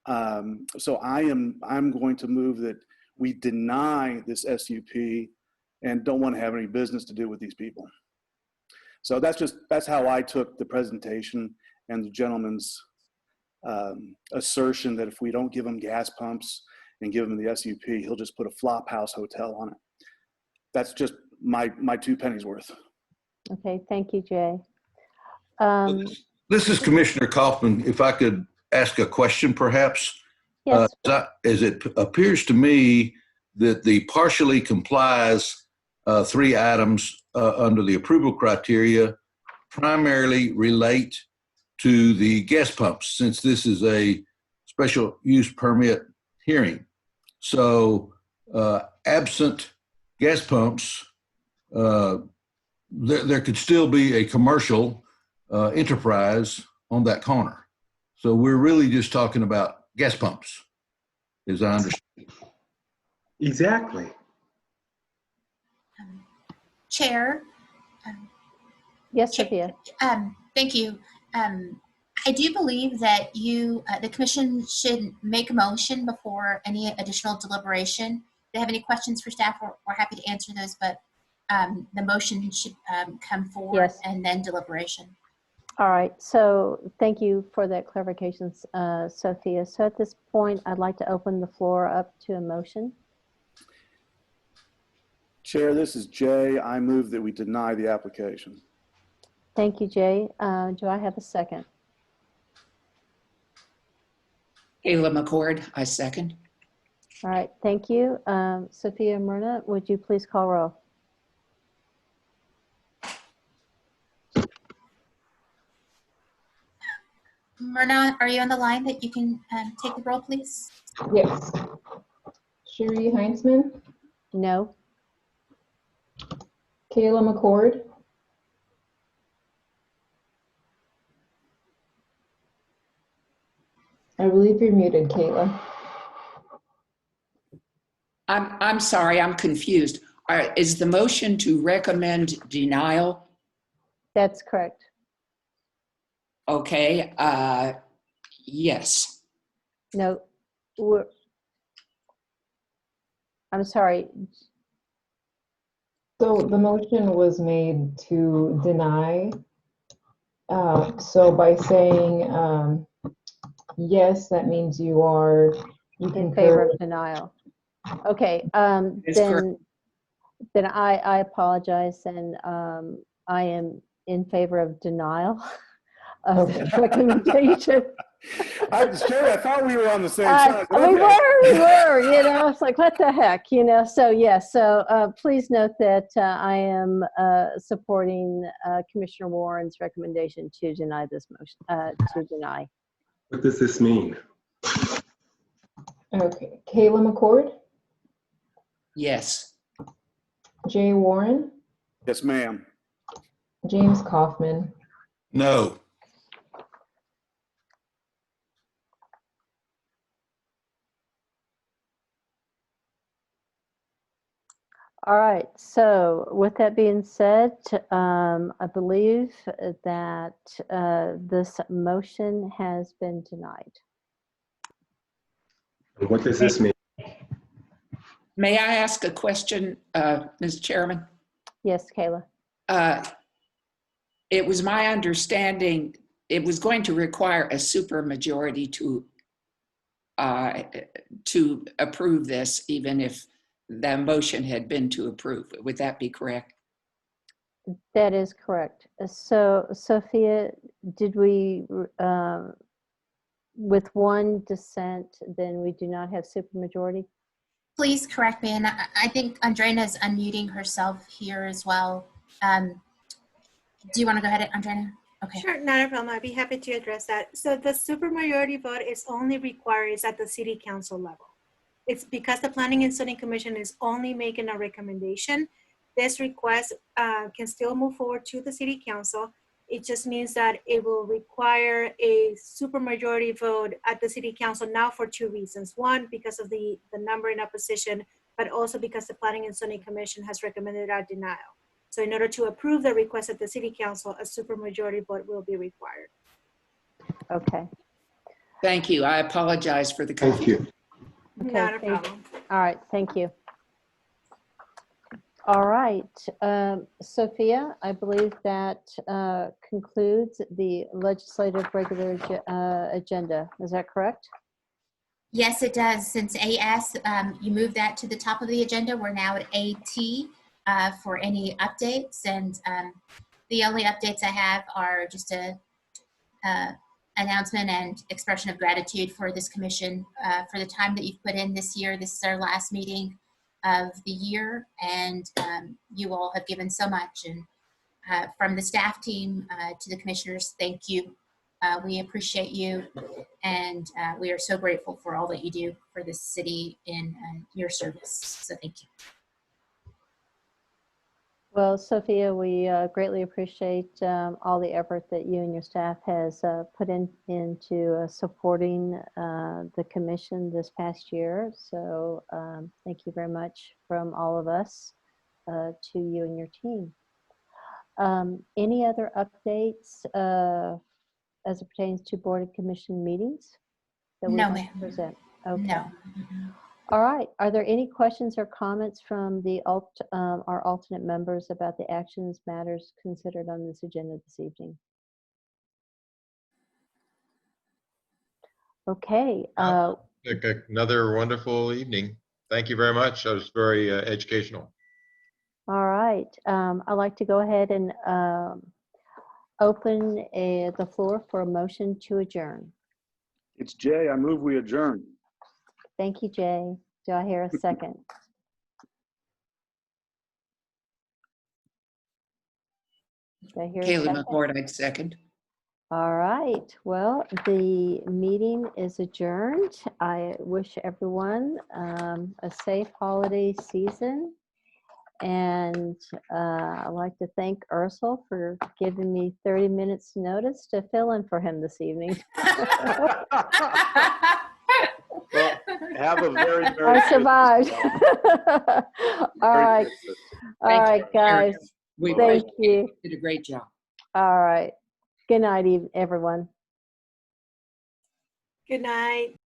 So I'm going to move that we deny this SUP and don't want to have any business to do with these people. So that's how I took the presentation and the gentleman's assertion that if we don't give him gas pumps and give him the SUP, he'll just put a flop house hotel on it. That's just my 2 pennies worth. Okay, thank you, Jay. This is Commissioner Kaufman. If I could ask a question, perhaps? Yes. As it appears to me that the partially complies 3 items under the approval criteria primarily relate to the gas pumps, since this is a special use permit hearing. So absent gas pumps, there could still be a commercial enterprise on that corner. So we're really just talking about gas pumps, as I understand. Exactly. Chair. Yes, Sophia. Thank you. I do believe that the commission should make a motion before any additional deliberation. If they have any questions for staff, we're happy to answer those, but the motion should come forward Yes. and then deliberation. All right, so thank you for that clarification, Sophia. So at this point, I'd like to open the floor up to a motion. Chair, this is Jay. I move that we deny the application. Thank you, Jay. Do I have a second? Kayla McCord, I second. All right, thank you. Sophia Myrna, would you please call roll? Myrna, are you on the line that you can take the roll, please? Yes. Sherry Heinzman, No. Kayla McCord, I believe you're muted, Kayla. I'm sorry, I'm confused. Is the motion to recommend denial? That's correct. Okay, yes. No, I'm sorry. So the motion was made to deny. So by saying yes, that means you In favor of denial. Okay, then I apologize, and I am in favor of denial of the recommendation. Sherry, I thought we were on the same side. We were, you know, it's like, what the heck, you know? So yes, so please note that I am supporting Commissioner Warren's recommendation to deny this motion, to deny. What does this mean? Okay, Kayla McCord, Yes. Jay Warren, Yes, ma'am. James Kaufman. No. All right, so with that being said, I believe that this motion has been denied. What does this mean? May I ask a question, Ms. Chairman? Yes, Kayla. It was my understanding it was going to require a supermajority to approve this, even if the motion had been to approve. Would that be correct? That is correct. So, Sophia, did we, with one dissent, then we do not have supermajority? Please correct me, and I think Andrena is unmuting herself here as well. Do you want to go ahead, Andrena? Okay. Sure, not a problem. I'd be happy to address that. So the supermajority vote is only required at the city council level. It's because the Planning and Zoning Commission is only making a recommendation. This request can still move forward to the city council. It just means that it will require a supermajority vote at the city council now for 2 reasons. One, because of the number in opposition, but also because the Planning and Zoning Commission has recommended our denial. So in order to approve the request at the city council, a supermajority vote will be required. Okay. Thank you. I apologize for the confusion. Okay, Not a problem. All right, thank you. All right, Sophia, I believe that concludes the legislative regular agenda. Is that correct? Yes, it does. Since AS, you moved that to the top of the agenda, we're now at AT for any updates. And the only updates I have are just a announcement and expression of gratitude for this commission for the time that you've put in this year. This is our last meeting of the year, and you all have given so much. And from the staff team to the commissioners, thank you. We appreciate you, and we are so grateful for all that you do for this city in your service. So thank you. Well, Sophia, we greatly appreciate all the effort that you and your staff has put into supporting the commission this past year. So thank you very much from all of us to you and your team. Any other updates as it pertains to board and commission meetings that we No, want ma'am. to present? Okay. No. All right. Are there any questions or comments from the our alternate members about the actions matters considered on this agenda this evening? Okay. Another wonderful evening. Thank you very much. That was very educational. All right. I'd like to go ahead and open the floor for a motion to adjourn. It's Jay. I move we adjourn. Thank you, Jay. Do I hear a second? Do I hear a Kayla second? McCord, I'd second. All right. Well, the meeting is adjourned. I wish everyone a safe holiday season. And I'd like to thank Ursel for giving me 30 minutes notice to fill in for him this evening. Well, have a very, very I survived. All right. All right, guys. Thank you. Did a great job. All right. Good night, everyone. Good night.